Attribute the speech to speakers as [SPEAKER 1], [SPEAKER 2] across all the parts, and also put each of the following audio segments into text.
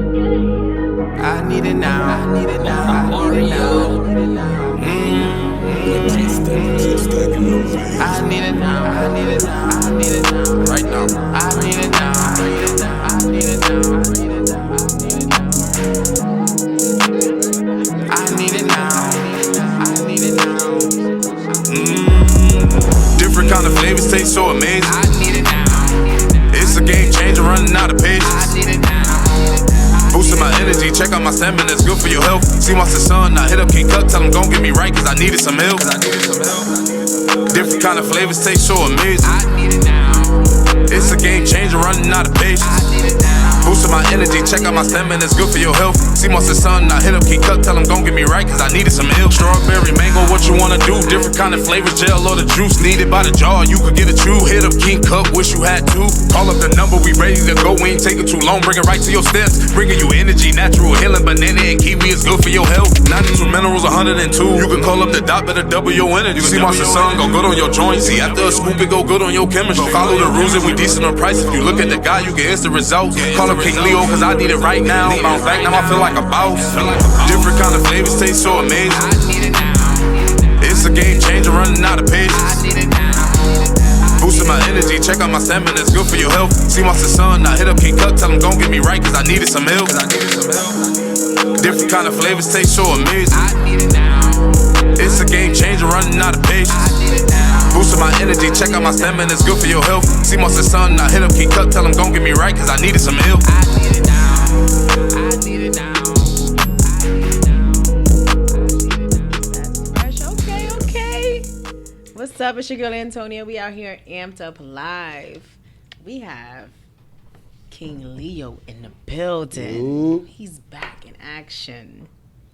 [SPEAKER 1] I need it now. I need it now. I need it now. I need it now. I need it now. I need it now. Right now. I need it now. I need it now. I need it now. I need it now. I need it now. I need it now.
[SPEAKER 2] Different kind of flavors taste so amazing.
[SPEAKER 1] I need it now.
[SPEAKER 2] It's a game changer, running out of patience.
[SPEAKER 1] I need it now.
[SPEAKER 2] Boosting my energy, check out my stamina, it's good for your health. Seamoss the sun, I hit up Kingz Kup, tell him gon' get me right, cause I needed some help. Different kind of flavors taste so amazing.
[SPEAKER 1] I need it now.
[SPEAKER 2] It's a game changer, running out of patience.
[SPEAKER 1] I need it now.
[SPEAKER 2] Boosting my energy, check out my stamina, it's good for your health. Seamoss the sun, I hit up Kingz Kup, tell him gon' get me right, cause I needed some help. Strawberry, mango, what you wanna do? Different kind of flavors, gel or the juice. Needed by the jar, you could get a chew. Hit up Kingz Kup, wish you had to. Call up the number, we ready to go. We ain't taking too long, bring it right to your steps. Bringing you energy, natural healing, banana and kiwi is good for your health. 92 minerals, 102. You can call up the dot, better double your energy. Seamoss the sun, go good on your joints. See, after a scoop, it go good on your chemistry. Follow the rules and we decent on price. If you look at the guy, you get instant results. Call up King Leo, cause I need it right now. Bounce back, now I feel like a boss. Different kind of flavors taste so amazing.
[SPEAKER 1] I need it now.
[SPEAKER 2] It's a game changer, running out of patience.
[SPEAKER 1] I need it now.
[SPEAKER 2] Boosting my energy, check out my stamina, it's good for your health. Seamoss the sun, I hit up Kingz Kup, tell him gon' get me right, cause I needed some help. Different kind of flavors taste so amazing.
[SPEAKER 1] I need it now.
[SPEAKER 2] It's a game changer, running out of patience.
[SPEAKER 1] I need it now.
[SPEAKER 2] Boosting my energy, check out my stamina, it's good for your health. Seamoss the sun, I hit up Kingz Kup, tell him gon' get me right, cause I needed some help.
[SPEAKER 1] I need it now. I need it now.
[SPEAKER 3] That's fresh. Okay. What's up? It's your girl Antonia. We out here amped up live. We have King Leo in the building.
[SPEAKER 4] Ooh.
[SPEAKER 3] He's back in action.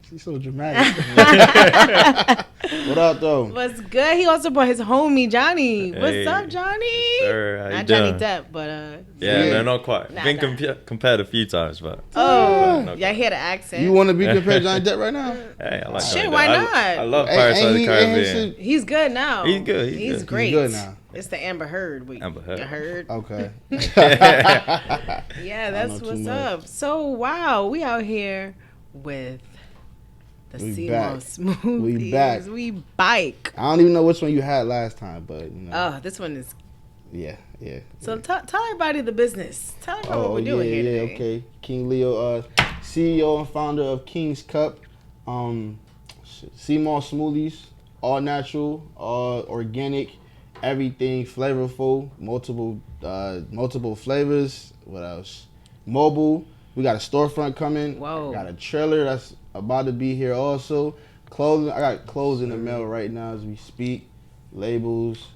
[SPEAKER 4] She's so dramatic. What up, though?
[SPEAKER 3] What's good? He also brought his homie Johnny.
[SPEAKER 5] Hey.
[SPEAKER 3] What's up, Johnny?
[SPEAKER 5] Sir, how you
[SPEAKER 3] Not
[SPEAKER 5] doing?
[SPEAKER 3] Johnny Depp, but
[SPEAKER 5] Yeah,
[SPEAKER 4] Yeah.
[SPEAKER 5] no, not quite.
[SPEAKER 3] Nah,
[SPEAKER 5] Been
[SPEAKER 3] nah.
[SPEAKER 5] compared a few times, but
[SPEAKER 3] Oh,
[SPEAKER 5] no,
[SPEAKER 3] y'all hear the accent?
[SPEAKER 4] You want to be compared to Johnny Depp right now?
[SPEAKER 5] hey, I like
[SPEAKER 3] Shit,
[SPEAKER 5] Johnny
[SPEAKER 3] why
[SPEAKER 5] Depp.
[SPEAKER 3] not?
[SPEAKER 5] I love
[SPEAKER 4] Hey,
[SPEAKER 5] Pirates of
[SPEAKER 4] ain't
[SPEAKER 5] the
[SPEAKER 4] he-
[SPEAKER 5] Caribbean.
[SPEAKER 3] He's good now.
[SPEAKER 5] He's good, he's
[SPEAKER 3] He's
[SPEAKER 5] good.
[SPEAKER 3] great.
[SPEAKER 4] He's good now.
[SPEAKER 3] It's the Amber Heard week.
[SPEAKER 5] Amber Heard.
[SPEAKER 3] You heard?
[SPEAKER 4] Okay.
[SPEAKER 3] Yeah,
[SPEAKER 4] know
[SPEAKER 3] that's
[SPEAKER 4] too
[SPEAKER 3] what's
[SPEAKER 4] much.
[SPEAKER 3] up. So, wow, we out here with the
[SPEAKER 4] We back.
[SPEAKER 3] Seamoss Smoothies.
[SPEAKER 4] We back.
[SPEAKER 3] We bike.
[SPEAKER 4] I don't even know which one you had last time, but you know.
[SPEAKER 3] Oh, this one is.
[SPEAKER 4] Yeah.
[SPEAKER 3] So, tell everybody the business. Tell everybody what we're doing here today.
[SPEAKER 4] Okay. King Leo, CEO and founder of Kingz Kup Seamoss Smoothies, all natural, all organic, everything flavorful, multiple flavors. What else? Mobile. We got a storefront coming.
[SPEAKER 3] Whoa.
[SPEAKER 4] Got a trailer that's about to be here also. Clothing. I got clothes in the mail right now as we speak. Labels.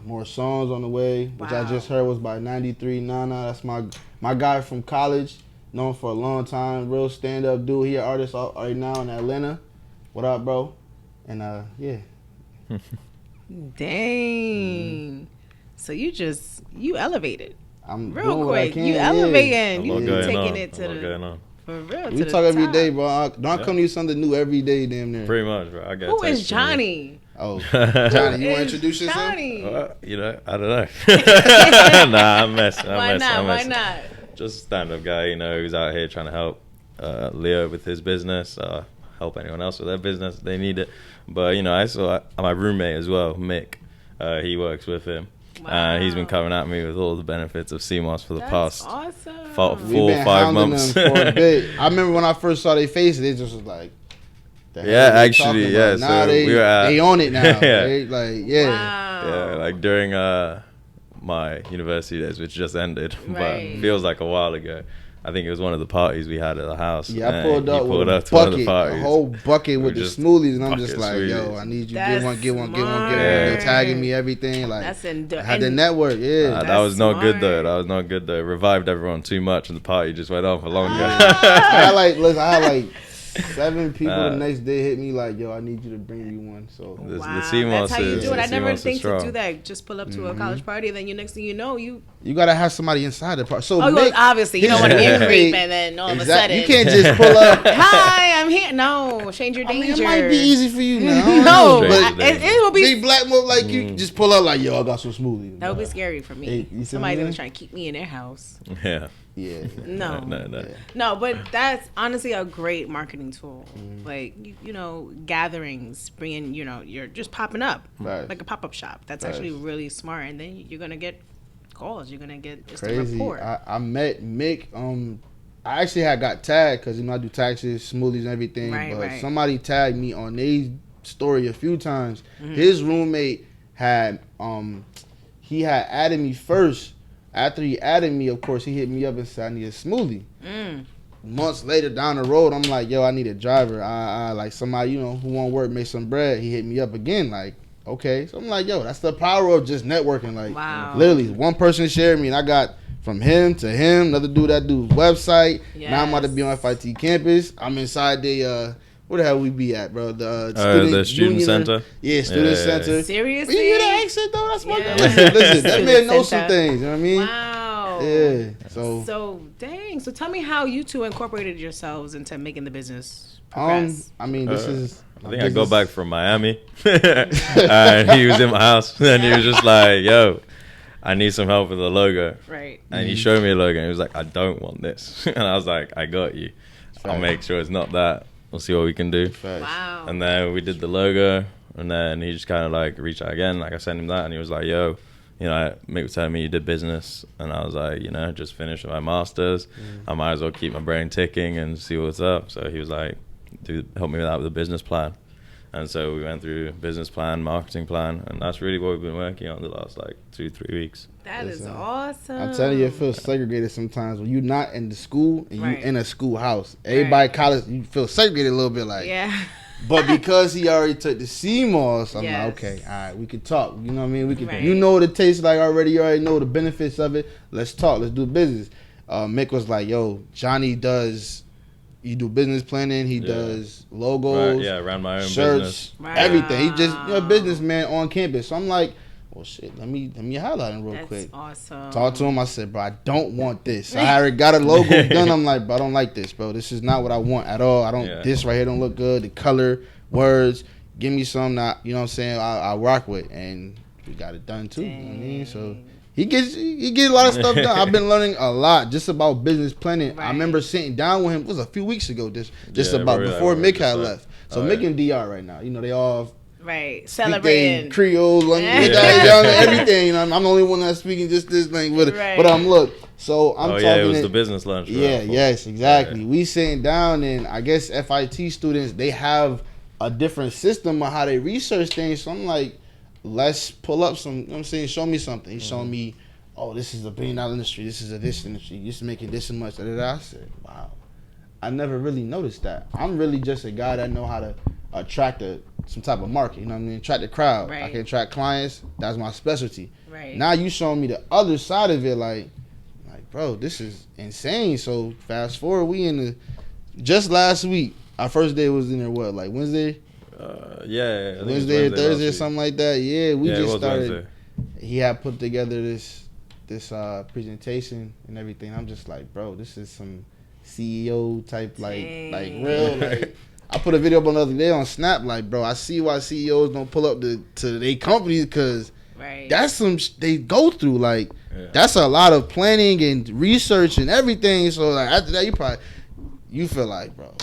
[SPEAKER 4] More songs on the way, which I
[SPEAKER 3] Wow.
[SPEAKER 4] just heard was by 93 Nana. That's my guy from college, known for a long time, real stand-up dude. He an artist right now in Atlanta. What up, bro? And yeah.
[SPEAKER 3] Dang. So, you elevated.
[SPEAKER 4] I'm
[SPEAKER 3] Real
[SPEAKER 4] doing what I
[SPEAKER 3] quick.
[SPEAKER 4] can,
[SPEAKER 3] You
[SPEAKER 4] yeah.
[SPEAKER 3] elevating.
[SPEAKER 5] A
[SPEAKER 3] You
[SPEAKER 5] lot going
[SPEAKER 3] taking
[SPEAKER 5] on.
[SPEAKER 3] it to
[SPEAKER 5] A lot
[SPEAKER 3] the.
[SPEAKER 5] going on.
[SPEAKER 3] For real.
[SPEAKER 4] We
[SPEAKER 3] to
[SPEAKER 4] talk
[SPEAKER 3] the
[SPEAKER 4] every
[SPEAKER 3] top.
[SPEAKER 4] day, bro. Don't come to you something new every day, damn near.
[SPEAKER 5] Pretty much, bro. I got.
[SPEAKER 3] Who is Johnny?
[SPEAKER 4] Oh, Johnny, you want to
[SPEAKER 3] Is
[SPEAKER 4] introduce yourself?
[SPEAKER 3] Johnny?
[SPEAKER 5] You know, I don't know. Nah, I'm messing.
[SPEAKER 3] Why not? Why not?
[SPEAKER 5] Just a stand-up guy, you know, who's out here trying to help Leo with his business, help anyone else with their business. They need it. But, you know, I saw my roommate as well, Mick. He works with him. And he's been coming at me with all the benefits of Seamoss for the past
[SPEAKER 3] awesome.
[SPEAKER 5] 4
[SPEAKER 4] We've
[SPEAKER 5] or
[SPEAKER 4] been
[SPEAKER 5] 5
[SPEAKER 4] hounding
[SPEAKER 5] months.
[SPEAKER 4] them for a bit. I remember when I first saw their faces, they just was like, the hell
[SPEAKER 5] Yeah,
[SPEAKER 4] are they
[SPEAKER 5] actually,
[SPEAKER 4] talking
[SPEAKER 5] yeah,
[SPEAKER 4] about? Now
[SPEAKER 5] so
[SPEAKER 4] they,
[SPEAKER 5] we were at-
[SPEAKER 4] they own it now.
[SPEAKER 5] Yeah.
[SPEAKER 4] They, like, yeah.
[SPEAKER 3] Wow.
[SPEAKER 5] Yeah, like during my university days, which just ended,
[SPEAKER 3] Right.
[SPEAKER 5] but feels like a while ago. I think it was one of the parties we had at the house.
[SPEAKER 4] Yeah, I
[SPEAKER 5] and
[SPEAKER 4] pulled
[SPEAKER 5] he
[SPEAKER 4] up
[SPEAKER 5] pulled
[SPEAKER 4] with a
[SPEAKER 5] up to one of the
[SPEAKER 4] bucket, a
[SPEAKER 5] parties.
[SPEAKER 4] whole bucket with the
[SPEAKER 5] Just
[SPEAKER 4] smoothies, and I'm
[SPEAKER 5] bucket
[SPEAKER 4] just like, yo,
[SPEAKER 5] smoothies.
[SPEAKER 4] I need you,
[SPEAKER 3] That's
[SPEAKER 4] get one.
[SPEAKER 3] smart.
[SPEAKER 4] They're tagging me, everything. Like,
[SPEAKER 3] That's
[SPEAKER 4] I had the network, yeah.
[SPEAKER 5] That
[SPEAKER 3] That's
[SPEAKER 5] was not good though.
[SPEAKER 3] smart.
[SPEAKER 5] That was not good though. It revived everyone too much, and the party just went on for longer.
[SPEAKER 4] I had like 7 people the next day hit me like, yo, I need you to bring me one. So
[SPEAKER 5] The
[SPEAKER 3] Wow,
[SPEAKER 5] Seamoss
[SPEAKER 3] that's how you do it. I never
[SPEAKER 5] Seamoss is
[SPEAKER 3] think to
[SPEAKER 5] strong.
[SPEAKER 3] do that. Just pull up to a college party, and then next thing you know, you
[SPEAKER 4] gotta have somebody inside the party. So
[SPEAKER 3] well,
[SPEAKER 4] Mick,
[SPEAKER 3] obviously you don't want to be a creep, and then all of a sudden
[SPEAKER 4] you can't just pull up.
[SPEAKER 3] Hi, I'm here. No, change your
[SPEAKER 4] I mean,
[SPEAKER 3] danger.
[SPEAKER 4] it might be easy for you now.
[SPEAKER 3] No,
[SPEAKER 5] Change your
[SPEAKER 3] it will be.
[SPEAKER 4] Big black move like you just pull up like, yo, I got some smoothies.
[SPEAKER 3] That would be scary for me.
[SPEAKER 4] Hey, you see
[SPEAKER 3] Somebody's
[SPEAKER 4] what I
[SPEAKER 3] gonna
[SPEAKER 4] mean?
[SPEAKER 3] try to keep me in their house.
[SPEAKER 5] Yeah.
[SPEAKER 4] Yeah.
[SPEAKER 3] No.
[SPEAKER 5] No.
[SPEAKER 3] No, but that's honestly a great marketing tool. Like, gatherings, bringing, you're just popping up.
[SPEAKER 4] Right.
[SPEAKER 3] Like a pop-up shop. That's
[SPEAKER 4] Right.
[SPEAKER 3] actually really smart. And then you're going to get calls. You're going to get just a
[SPEAKER 4] Crazy.
[SPEAKER 3] report.
[SPEAKER 4] I met Mick. I actually had got tagged because I do taxes, smoothies, and everything. But somebody tagged me on their story a few times. His roommate had he had added me first. After he added me, of course, he hit me up and said I need a smoothie. Months later, down the road, I'm like, yo, I need a driver. I like somebody, who want to work, make some bread. He hit me up again, like, okay. So I'm like, yo, that's the power of just networking. Like,
[SPEAKER 3] wow.
[SPEAKER 4] Literally, one person shared me, and I got from him to him, another dude that do website.
[SPEAKER 3] Yes.
[SPEAKER 4] Now I'm about to be on FIT campus. I'm inside the where the hell we be at, bro? The
[SPEAKER 5] student
[SPEAKER 4] union,
[SPEAKER 5] center.
[SPEAKER 4] Yeah, student center.
[SPEAKER 3] Seriously?
[SPEAKER 4] You hear that accent though? That's my
[SPEAKER 3] Yeah.
[SPEAKER 4] listen, that man knows some
[SPEAKER 3] Center.
[SPEAKER 4] things. You know what I mean?
[SPEAKER 3] Wow.
[SPEAKER 4] Yeah. So
[SPEAKER 3] dang. So tell me how you two incorporated yourselves into making the business progress.
[SPEAKER 4] I mean, this is.
[SPEAKER 5] I think I got back from Miami, and he was in my house, and he was just like, "Yo, I need some help with the logo."
[SPEAKER 3] Right.
[SPEAKER 5] And he showed me a logo, and he was like, "I don't want this," and I was like, "I got you. I'll make sure it's not that. We'll see what we can do."
[SPEAKER 3] Wow.
[SPEAKER 5] And then we did the logo, and then he just kind of like reached out again. Like I sent him that, and he was like, "Yo, Mick was telling me you did business," and I was like, just finished my masters. I might as well keep my brain ticking and see what's up. So he was like, help me with that with a business plan. And so we went through business plan, marketing plan, and that's really what we've been working on the last 2-3 weeks.
[SPEAKER 3] That is awesome.
[SPEAKER 4] I'm telling you, it feels segregated sometimes when you're not in the school and
[SPEAKER 3] Right.
[SPEAKER 4] you in a schoolhouse. Everybody college, you feel segregated a little bit, like.
[SPEAKER 3] Yeah.
[SPEAKER 4] But because he already took the Seamoss, I'm
[SPEAKER 3] Yes.
[SPEAKER 4] like, okay, all right, we can talk. You know what I mean? We can.
[SPEAKER 3] Right.
[SPEAKER 4] You know what it tastes like already. You already know the benefits of it. Let's talk. Let's do business. Mick was like, yo, Johnny does. You do business planning. He does logos.
[SPEAKER 5] Right, yeah, around my own
[SPEAKER 4] shirts,
[SPEAKER 5] business.
[SPEAKER 3] Right.
[SPEAKER 4] everything. He just a businessman on campus. So I'm like, well, shit. Let me highlight him real
[SPEAKER 3] That's
[SPEAKER 4] quick.
[SPEAKER 3] awesome.
[SPEAKER 4] Talk to him. I said, bro, I don't want this. I already got a logo done. I'm like, bro, I don't like this, bro. This is not what I want at all. I don't.
[SPEAKER 5] Yeah.
[SPEAKER 4] This right here don't look good. The color, words. Give me some that you know what I'm saying. I rock with, and we got it done too. You know what I mean, so he gets a lot of stuff done. I've been learning a lot just about business planning.
[SPEAKER 3] Right.
[SPEAKER 4] I remember sitting down with him. It was a few weeks ago. Just
[SPEAKER 5] Yeah,
[SPEAKER 4] about
[SPEAKER 5] right,
[SPEAKER 4] before
[SPEAKER 5] right,
[SPEAKER 4] Mick
[SPEAKER 5] just
[SPEAKER 4] had
[SPEAKER 5] like-
[SPEAKER 4] left. So
[SPEAKER 5] oh,
[SPEAKER 4] Mick
[SPEAKER 5] yeah.
[SPEAKER 4] and DR right now. They all.
[SPEAKER 3] Right.
[SPEAKER 4] Speak they
[SPEAKER 3] Celebrating.
[SPEAKER 4] Creole, everything. I'm the only one that's speaking just this thing with it.
[SPEAKER 3] Right.
[SPEAKER 4] But look, so I'm talking.
[SPEAKER 5] Yeah, it was the business lunch.
[SPEAKER 4] Yeah, yes, exactly.
[SPEAKER 5] Yeah.
[SPEAKER 4] We sitting down, and I guess FIT students, they have a different system of how they research things. So I'm like, let's pull up some. You know what I'm saying, show me something. He's showing me, oh, this is a $1 billion industry. This is this industry. This is making this and much. I said, wow, I never really noticed that. I'm really just a guy that know how to attract some type of market. You know what I mean? Attract the crowd.
[SPEAKER 3] Right.
[SPEAKER 4] I can attract clients. That's my specialty.
[SPEAKER 3] Right.
[SPEAKER 4] Now you showing me the other side of it, like, bro, this is insane. So fast forward, we in the just last week. Our first day was in there. What, like Wednesday?
[SPEAKER 5] Yeah. I think it was
[SPEAKER 4] Wednesday or Thursday or
[SPEAKER 5] last week.
[SPEAKER 4] something like that. Yeah, we
[SPEAKER 5] Yeah, it
[SPEAKER 4] just
[SPEAKER 5] was
[SPEAKER 4] started.
[SPEAKER 5] Wednesday.
[SPEAKER 4] He had put together this presentation and everything. I'm just like, bro, this is some CEO type like real like. I put a video up on the other day on Snap, like, bro, I see why CEOs don't pull up to their companies because
[SPEAKER 3] Right.
[SPEAKER 4] that's some they go through. Like,
[SPEAKER 5] Yeah.
[SPEAKER 4] that's a lot of planning and research and everything. So, like, after that, you feel like, bro,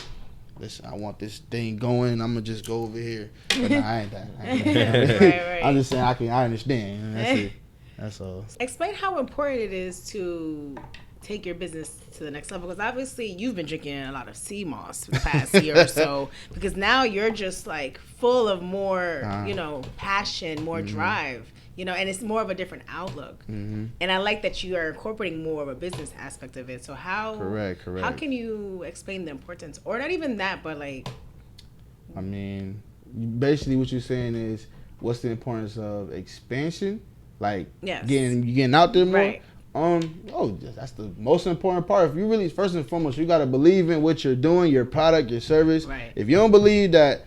[SPEAKER 4] listen, I want this thing going. I'm gonna just go over here. But nah, I ain't that.
[SPEAKER 3] Right.
[SPEAKER 4] I'm just saying I understand. And that's it. That's all.
[SPEAKER 3] Explain how important it is to take your business to the next level, because obviously you've been drinking a lot of Seamoss for the past year or so, because now you're just like full of more passion, more drive, and it's more of a different outlook. And I like that you are incorporating more of a business aspect of it. So how
[SPEAKER 4] Correct.
[SPEAKER 3] how can you explain the importance, or not even that, but like,
[SPEAKER 4] I mean, basically what you're saying is, what's the importance of expansion? Like,
[SPEAKER 3] Yes.
[SPEAKER 4] getting out there more?
[SPEAKER 3] Right.
[SPEAKER 4] That's the most important part. If you really, first and foremost, you gotta believe in what you're doing, your product, your service.
[SPEAKER 3] Right.
[SPEAKER 4] If you don't believe that,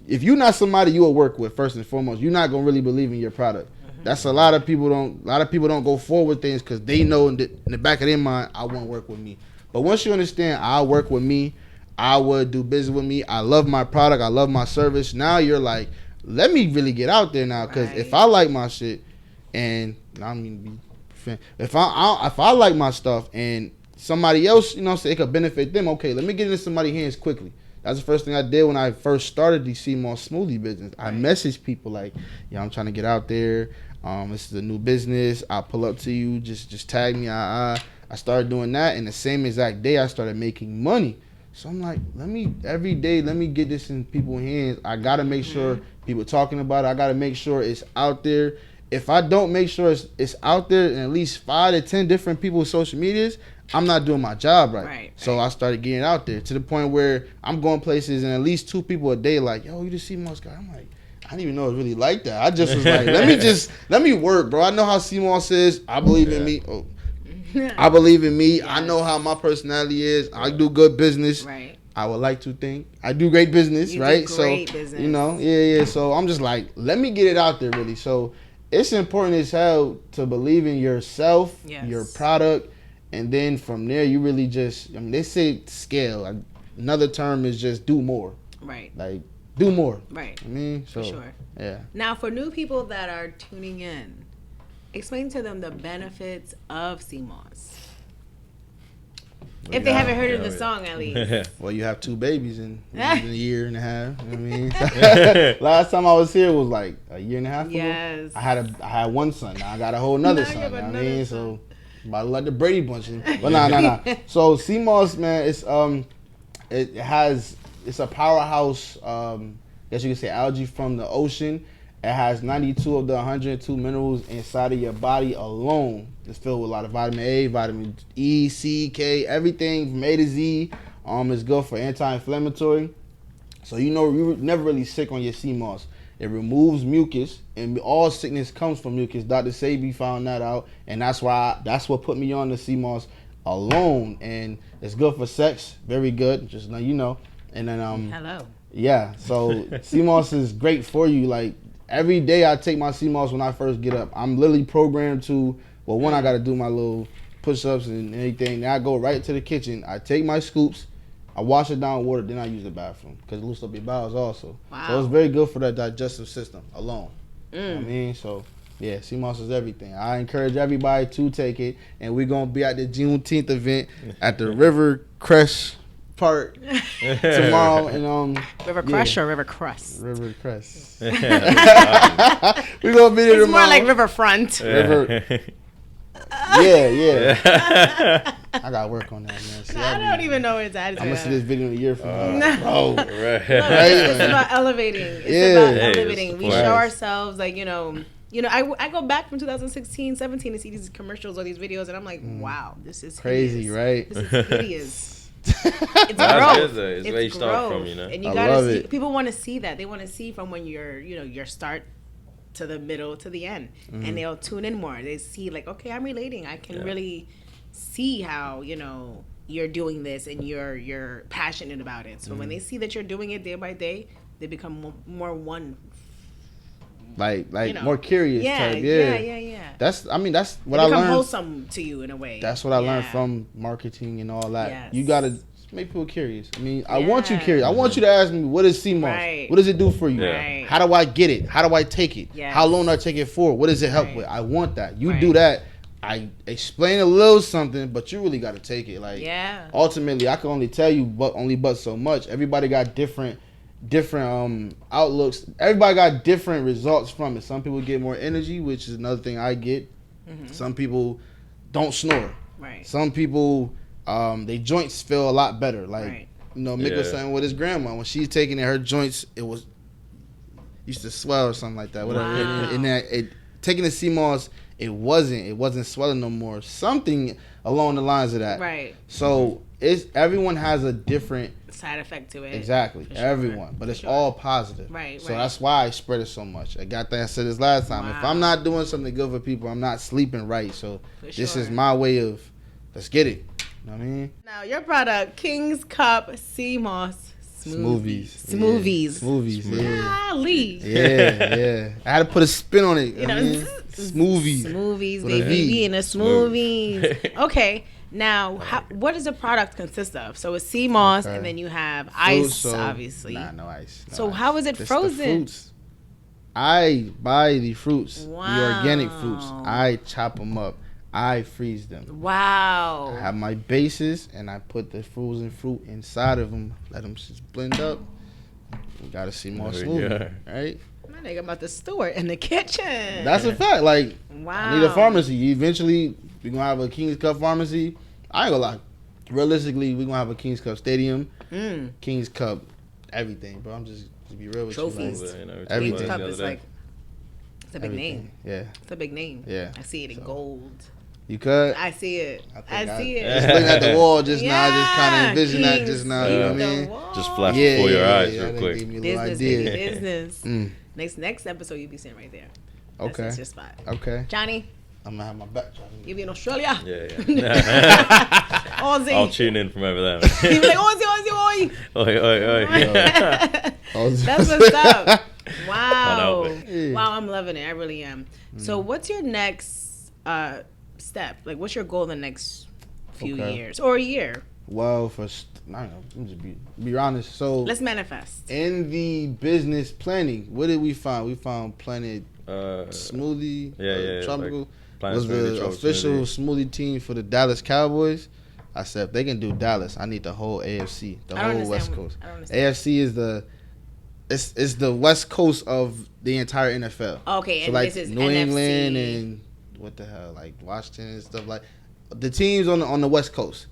[SPEAKER 4] if you're not somebody you will work with, first and foremost, you're not gonna really believe in your product. That's a lot of people don't go forward with things because they know in the back of their mind, I won't work with me. But once you understand, I'll work with me, I would do business with me, I love my product, I love my service. Now you're like, let me really get out there now, because if I like my shit, and if I like my stuff and somebody else, say it could benefit them, okay, let me get into somebody's hands quickly. That's the first thing I did when I first started the Seamoss smoothie business. I messaged people like, I'm trying to get out there. This is a new business. I'll pull up to you. Just tag me. I started doing that, and the same exact day I started making money. So I'm like, every day, let me get this in people's hands. I got to make sure people talking about it. I got to make sure it's out there. If I don't make sure it's out there in at least 5 to 10 different people's social medias, I'm not doing my job right. So I started getting out there to the point where I'm going places and at least 2 people a day like, yo, you the Seamoss guy? I'm like, I didn't even know it was really like that. I just was like, let me work, bro. I know how Seamoss is. I believe in me. I believe in me. Yes. I know how my personality is. I do good business.
[SPEAKER 3] Right.
[SPEAKER 4] I would like to think I do great business,
[SPEAKER 3] you
[SPEAKER 4] right?
[SPEAKER 3] Do great business.
[SPEAKER 4] Yeah. So I'm just like, let me get it out there, really. So it's important as hell to believe in yourself, your product, and then from there you really just. They say scale. Another term is just do more. Right. Like do more.
[SPEAKER 3] Right.
[SPEAKER 4] So,
[SPEAKER 3] for sure.
[SPEAKER 4] Yeah.
[SPEAKER 3] Now, for new people that are tuning in, explain to them the benefits of Seamoss. If they haven't heard of the song, at least.
[SPEAKER 4] Well, you have 2 babies in a year and a half. You know what I mean? Last time I was here was like a year and a half ago.
[SPEAKER 3] Yes.
[SPEAKER 4] I had one son. Now I got a whole nother son. You know what I mean? So about to let the Brady Bunch in. But nah. So Seamoss, man, it's a powerhouse. Guess you could say algae from the ocean. It has 92 of the 102 minerals inside of your body alone. It's filled with a lot of vitamin A, vitamin E, C, K, everything from A to Z. It's good for anti-inflammatory. So you're never really sick on your Seamoss. It removes mucus, and all sickness comes from mucus. Dr. Sabi found that out, and that's what put me on the Seamoss alone. And it's good for sex, very good. Just let you know. And then
[SPEAKER 3] hello.
[SPEAKER 4] Yeah, so Seamoss is great for you. Like every day I take my Seamoss when I first get up. I'm literally programmed to, one, I got to do my little push-ups and anything. Then I go right to the kitchen. I take my scoops. I wash it down with water. Then I use the bathroom because it loosens up your bowels also. Wow. So it's very good for that digestive system alone. You know what I mean? So, yeah, Seamoss is everything. I encourage everybody to take it. And we're going to be at the Juneteenth event at the River Crest Park tomorrow. And
[SPEAKER 3] River Crush or River Crest?
[SPEAKER 4] River Crest. We're going to be there tomorrow.
[SPEAKER 3] It's more like Riverfront.
[SPEAKER 4] River. Yeah. I gotta work on that, man. See,
[SPEAKER 3] I don't even know where it's at.
[SPEAKER 4] I'm gonna see this video in a year from now.
[SPEAKER 3] No.
[SPEAKER 4] Right.
[SPEAKER 3] It's about elevating. It's about elevating. We show ourselves, like, I go back from 2016, 17 to see these commercials or these videos, and I'm like, wow, this is
[SPEAKER 4] crazy,
[SPEAKER 3] hideous.
[SPEAKER 4] right?
[SPEAKER 3] This is hideous. It's
[SPEAKER 5] growth.
[SPEAKER 3] growth.
[SPEAKER 5] It's where you start from,
[SPEAKER 3] And you gotta see. People want to see that. They want to see from when you're, your start to the middle to the end, and they'll tune in more. They see like, okay, I'm relating. I can really see how you're doing this and you're passionate about it. So when they see that you're doing it day by day, they become more one.
[SPEAKER 4] Like more curious type.
[SPEAKER 3] Yeah.
[SPEAKER 4] That's what I learned.
[SPEAKER 3] Become wholesome to you in a way.
[SPEAKER 4] That's what I learned from marketing and all that.
[SPEAKER 3] Yes.
[SPEAKER 4] You gotta make people curious. I want you curious. I want you to ask me, what is Seamoss?
[SPEAKER 3] Right.
[SPEAKER 4] What does it do for you?
[SPEAKER 3] Right.
[SPEAKER 4] How do I get it? How do I take it?
[SPEAKER 3] Yes.
[SPEAKER 4] How long do I take it for? What does it help with? I want that. You do that. I explain a little something, but you really got to take it. Like, ultimately, I can only tell you but so much. Everybody got different outlooks. Everybody got different results from it. Some people get more energy, which is another thing I get. Some people don't snore. Right. Some people, their joints feel a lot better. Like, Mick was saying with his grandma, when she's taking it, her joints, used to swell or something like that. Whatever.
[SPEAKER 3] Wow.
[SPEAKER 4] And taking the Seamoss, it wasn't swelling no more. Something along the lines of that.
[SPEAKER 3] Right.
[SPEAKER 4] So everyone has a different
[SPEAKER 3] side effect to it.
[SPEAKER 4] Exactly.
[SPEAKER 3] For sure.
[SPEAKER 4] Everyone. But
[SPEAKER 3] For
[SPEAKER 4] it's
[SPEAKER 3] sure.
[SPEAKER 4] all positive.
[SPEAKER 3] Right,
[SPEAKER 4] So
[SPEAKER 3] right.
[SPEAKER 4] that's why I spread it so much. I said this last time. If I'm not doing something good for people, I'm not sleeping right. So
[SPEAKER 3] For
[SPEAKER 4] this
[SPEAKER 3] sure.
[SPEAKER 4] is my way of, let's get it. You know what I mean?
[SPEAKER 3] Now, your product, Kingz Kup Seamoss
[SPEAKER 4] Smoothies.
[SPEAKER 3] Smovies.
[SPEAKER 4] Yeah. Smoothies, yeah.
[SPEAKER 3] Golly.
[SPEAKER 4] Yeah. I had to put a spin on it.
[SPEAKER 3] You know,
[SPEAKER 4] Smoothies.
[SPEAKER 3] Smoothies,
[SPEAKER 4] With a
[SPEAKER 3] baby.
[SPEAKER 4] V.
[SPEAKER 3] We in a smoothies. Okay. Now, what does the product consist of? So it's sea moss,
[SPEAKER 4] Okay.
[SPEAKER 3] and then you have ice,
[SPEAKER 4] So,
[SPEAKER 3] obviously.
[SPEAKER 4] Nah, no ice. No
[SPEAKER 3] So
[SPEAKER 4] ice.
[SPEAKER 3] how is it
[SPEAKER 4] Just
[SPEAKER 3] frozen?
[SPEAKER 4] The fruits. I buy the fruits, the organic fruits.
[SPEAKER 3] Wow.
[SPEAKER 4] I chop them up. I freeze them.
[SPEAKER 3] Wow.
[SPEAKER 4] I have my bases, and I put the frozen fruit inside of them. Let them just blend up. We got a Seamoss
[SPEAKER 5] There we
[SPEAKER 4] smoothie,
[SPEAKER 5] go.
[SPEAKER 4] right?
[SPEAKER 3] My nigga about to store it in the kitchen.
[SPEAKER 4] That's a fact. Like,
[SPEAKER 3] Wow.
[SPEAKER 4] I need a pharmacy. Eventually, we're going to have a Kingz Kup pharmacy. I ain't gonna lie. Realistically, we're going to have a Kingz Kup stadium. Kingz Kup, everything, bro. I'm just to be real with
[SPEAKER 3] Trophies.
[SPEAKER 4] you.
[SPEAKER 5] You know,
[SPEAKER 4] Everything.
[SPEAKER 3] Kingz Kup
[SPEAKER 5] the
[SPEAKER 3] is
[SPEAKER 5] other day.
[SPEAKER 3] like, it's a big name.
[SPEAKER 4] Yeah.
[SPEAKER 3] It's a big name.
[SPEAKER 4] Yeah.
[SPEAKER 3] I see it in
[SPEAKER 4] So.
[SPEAKER 3] gold.
[SPEAKER 4] You could?
[SPEAKER 3] I see it.
[SPEAKER 4] I
[SPEAKER 3] I see
[SPEAKER 4] Just
[SPEAKER 3] it.
[SPEAKER 4] looking at the wall just now, I just kind of
[SPEAKER 3] Yeah,
[SPEAKER 4] envision that
[SPEAKER 3] Kingz
[SPEAKER 4] just now, you know what I mean?
[SPEAKER 5] Just flash before your eyes real
[SPEAKER 4] that
[SPEAKER 5] quick.
[SPEAKER 4] gave me a little
[SPEAKER 3] Business,
[SPEAKER 4] idea.
[SPEAKER 3] baby, business.
[SPEAKER 4] Mm.
[SPEAKER 3] Next episode, you'll be sitting right there.
[SPEAKER 4] Okay.
[SPEAKER 3] That's your spot.
[SPEAKER 4] Okay.
[SPEAKER 3] Johnny,
[SPEAKER 4] I'm gonna have my back.
[SPEAKER 3] you be in Australia.
[SPEAKER 5] Yeah.
[SPEAKER 3] Aussie.
[SPEAKER 5] I'll tune in from over there.
[SPEAKER 3] You be like, Aussie.
[SPEAKER 5] Oi, oi, oi.
[SPEAKER 3] That's what's up. Wow.
[SPEAKER 5] help it.
[SPEAKER 4] Yeah.
[SPEAKER 3] Wow, I'm loving it. I really am. So what's your next step? Like, what's your goal in the next few
[SPEAKER 4] Okay.
[SPEAKER 3] years or a year?
[SPEAKER 4] Well, I don't know. Let me just be honest. So
[SPEAKER 3] Let's manifest.
[SPEAKER 4] in the business planning, what did we find? We found Planet Smoothie.
[SPEAKER 5] yeah,
[SPEAKER 4] Tropical
[SPEAKER 5] like Planet
[SPEAKER 4] was
[SPEAKER 5] Smoothie,
[SPEAKER 4] the
[SPEAKER 5] Tropical
[SPEAKER 4] official
[SPEAKER 5] Smoothie.
[SPEAKER 4] smoothie team for the Dallas Cowboys. I said if they can do Dallas, I need the whole AFC, the
[SPEAKER 3] I don't
[SPEAKER 4] whole West
[SPEAKER 3] understand.
[SPEAKER 4] Coast.
[SPEAKER 3] I don't understand.
[SPEAKER 4] AFC is it's the West Coast of the entire NFL.
[SPEAKER 3] Okay,
[SPEAKER 4] So
[SPEAKER 3] and
[SPEAKER 4] like
[SPEAKER 3] this is
[SPEAKER 4] New
[SPEAKER 3] NFC.
[SPEAKER 4] England and what the hell, like Washington and stuff like the teams on the West Coast.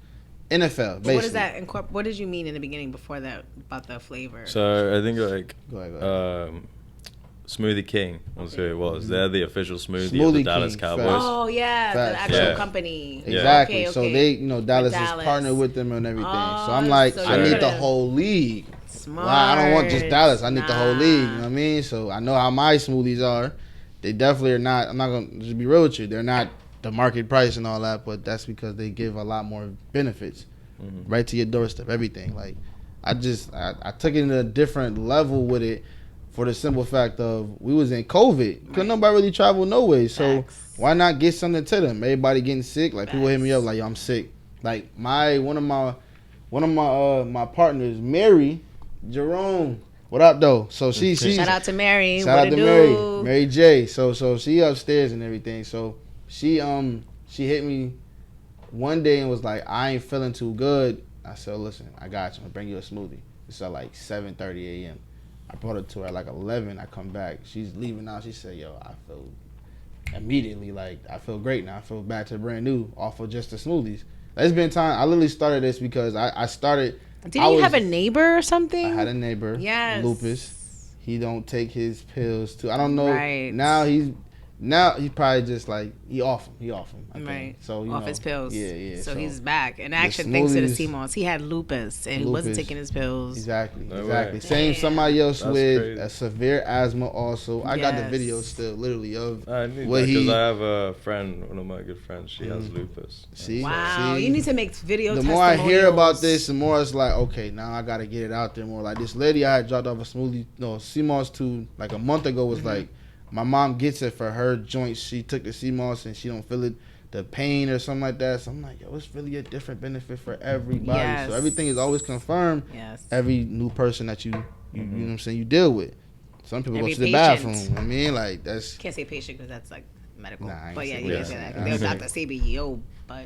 [SPEAKER 4] NFL, basically.
[SPEAKER 3] What is that? What did you mean in the beginning before that about the flavor?
[SPEAKER 5] So I think like
[SPEAKER 4] Go ahead.
[SPEAKER 5] Smoothie King was who it was. They're the official smoothie, of
[SPEAKER 4] Smoothie
[SPEAKER 5] the Dallas
[SPEAKER 4] King,
[SPEAKER 5] Cowboys.
[SPEAKER 4] facts.
[SPEAKER 3] Oh yeah, the
[SPEAKER 4] Facts.
[SPEAKER 3] actual
[SPEAKER 5] Yeah.
[SPEAKER 3] company.
[SPEAKER 4] Exactly.
[SPEAKER 3] Okay,
[SPEAKER 4] So
[SPEAKER 3] okay.
[SPEAKER 4] they, Dallas is
[SPEAKER 3] Dallas.
[SPEAKER 4] partnered with them and everything.
[SPEAKER 3] Oh,
[SPEAKER 4] so I'm like,
[SPEAKER 3] so
[SPEAKER 4] I
[SPEAKER 5] you're
[SPEAKER 4] need the
[SPEAKER 3] gonna-
[SPEAKER 4] whole league.
[SPEAKER 3] Smart.
[SPEAKER 4] Well, I don't want just Dallas. I need the whole league. You know
[SPEAKER 3] Nah.
[SPEAKER 4] what I mean? So I know how my smoothies are. They definitely are not. I'm not gonna just be real with you. They're not the market price and all that, but that's because they give a lot more benefits right to your doorstep. Everything. Like I took it in a different level with it. For the simple fact of we was in COVID, couldn't nobody really travel no way. So
[SPEAKER 3] Facts.
[SPEAKER 4] why not get something to them? Everybody getting sick. Like people hit me
[SPEAKER 3] Facts.
[SPEAKER 4] up like, yo, I'm sick. Like one of my partners, Mary Jerome. What up though? So she
[SPEAKER 3] Shout out to Mary.
[SPEAKER 4] shout
[SPEAKER 3] What
[SPEAKER 4] out
[SPEAKER 3] it
[SPEAKER 4] to
[SPEAKER 3] do?
[SPEAKER 4] Mary J. So she upstairs and everything. So she hit me one day and was like, I ain't feeling too good. I said, listen, I got you. I'm gonna bring you a smoothie. It's at like 7:30 a.m. I brought it to her at like 11. I come back. She's leaving out. She said, yo, I feel immediately like I feel great now. I feel back to brand new off of just the smoothies. It's been time. I literally started this because I started.
[SPEAKER 3] Didn't you have a neighbor or something?
[SPEAKER 4] I had a neighbor.
[SPEAKER 3] Yes.
[SPEAKER 4] Lupus. He don't take his pills too. I don't know.
[SPEAKER 3] Right.
[SPEAKER 4] Now he's probably just like he off him. I think.
[SPEAKER 3] Right.
[SPEAKER 4] So
[SPEAKER 3] off his pills.
[SPEAKER 4] Yeah.
[SPEAKER 3] So he's back. And actually, thanks to the Seamoss, he had lupus and he wasn't taking his pills.
[SPEAKER 4] Exactly.
[SPEAKER 5] No
[SPEAKER 4] Exactly.
[SPEAKER 5] way.
[SPEAKER 4] Same
[SPEAKER 3] Damn.
[SPEAKER 4] somebody else
[SPEAKER 5] That's
[SPEAKER 4] with
[SPEAKER 5] crazy.
[SPEAKER 4] a severe asthma also. I got the
[SPEAKER 3] Yes.
[SPEAKER 4] video still literally of
[SPEAKER 5] I knew
[SPEAKER 4] what
[SPEAKER 5] that because
[SPEAKER 4] he
[SPEAKER 5] I have a friend, one of my good friends. She has lupus.
[SPEAKER 4] see.
[SPEAKER 3] Wow.
[SPEAKER 4] See?
[SPEAKER 3] You need to make video
[SPEAKER 4] The more I hear about
[SPEAKER 3] testimonials.
[SPEAKER 4] this, the more it's like, okay, now I gotta get it out there more. Like this lady I had dropped off a Seamoss to like a month ago was like, my mom gets it for her joints. She took the Seamoss and she don't feel it, the pain or something like that. So I'm like, yo, it's really a different benefit for everybody.
[SPEAKER 3] Yes.
[SPEAKER 4] So everything is always confirmed.
[SPEAKER 3] Yes.
[SPEAKER 4] Every new person that you know what I'm saying, you deal with. Some people
[SPEAKER 3] Every
[SPEAKER 4] go to the
[SPEAKER 3] patient.
[SPEAKER 4] bathroom. I mean, like that's
[SPEAKER 3] Can't say patient because that's like medical.
[SPEAKER 4] Nah, I ain't
[SPEAKER 3] but yeah,
[SPEAKER 4] say
[SPEAKER 3] you
[SPEAKER 5] that.
[SPEAKER 3] can say that.
[SPEAKER 4] Yeah.
[SPEAKER 3] They're Dr. CBO, but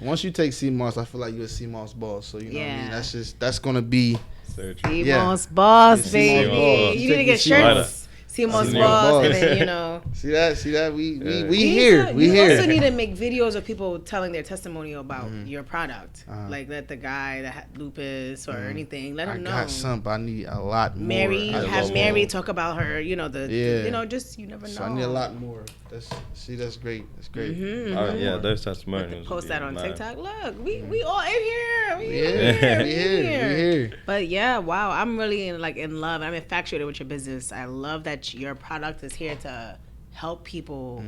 [SPEAKER 4] once you take Seamoss, I feel like you're a Seamoss boss. So you know what I mean.
[SPEAKER 3] Yeah.
[SPEAKER 4] That's gonna be.
[SPEAKER 5] So true.
[SPEAKER 3] Seamoss boss,
[SPEAKER 4] Yeah,
[SPEAKER 3] baby.
[SPEAKER 4] Seamoss boss.
[SPEAKER 3] You need to get
[SPEAKER 4] Take the
[SPEAKER 3] shirts. Seamoss
[SPEAKER 5] Seamoss
[SPEAKER 3] boss,
[SPEAKER 4] boss.
[SPEAKER 3] and then, you know.
[SPEAKER 4] See that? We
[SPEAKER 5] Yeah.
[SPEAKER 4] we
[SPEAKER 3] You
[SPEAKER 4] here.
[SPEAKER 3] need to-
[SPEAKER 4] We
[SPEAKER 3] you
[SPEAKER 4] here.
[SPEAKER 3] also need to make videos of people telling their testimonial about your product.
[SPEAKER 4] Uh-huh.
[SPEAKER 3] Like let the guy that had lupus or anything, let
[SPEAKER 4] I
[SPEAKER 3] him know.
[SPEAKER 4] got some, but I need a lot more.
[SPEAKER 3] Mary,
[SPEAKER 5] I
[SPEAKER 3] have
[SPEAKER 5] love
[SPEAKER 3] Mary
[SPEAKER 5] more.
[SPEAKER 3] talk about her, you know,
[SPEAKER 4] Yeah.
[SPEAKER 3] you know, just you never know.
[SPEAKER 4] So I need a lot more. That's great. That's great.
[SPEAKER 5] Yeah, those testimonials.
[SPEAKER 3] Post that on
[SPEAKER 5] mad.
[SPEAKER 3] TikTok. Look, we all in here. We
[SPEAKER 4] here.
[SPEAKER 3] But yeah, wow, I'm really in love. I'm infatuated with your business. I love that your product is here to help people,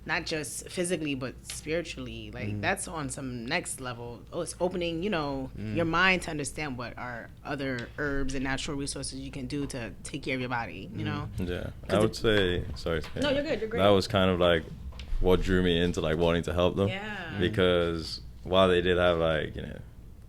[SPEAKER 3] not just physically but spiritually. Like that's on some next level. Oh, it's opening, your mind to understand what are other herbs and natural resources you can do to take care of your body.
[SPEAKER 5] Yeah, I would say. Sorry.
[SPEAKER 3] No, you're good. You're great.
[SPEAKER 5] That was kind of like what drew me into like wanting to help them.
[SPEAKER 3] Yeah.
[SPEAKER 5] Because while they did have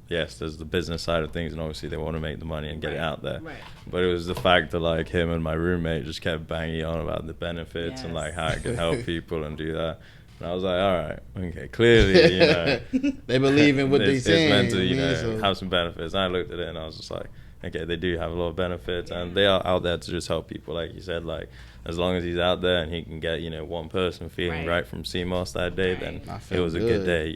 [SPEAKER 5] yes, there's the business side of things, and obviously they want to make the money and get it out there.
[SPEAKER 3] Right.
[SPEAKER 5] But it was the fact that like him and my roommate just kept banging on about the benefits and like how it could help people and do that. And I was like, all right, okay, clearly,
[SPEAKER 4] they believe in what they say.
[SPEAKER 5] It's meant to, have some benefits. And I looked at it and I was just like, okay, they do have a lot of benefits, and they are out there to just help people, like you said. Like as long as he's out there and he can get one person feeling right from Seamoss that day, then it was a good day.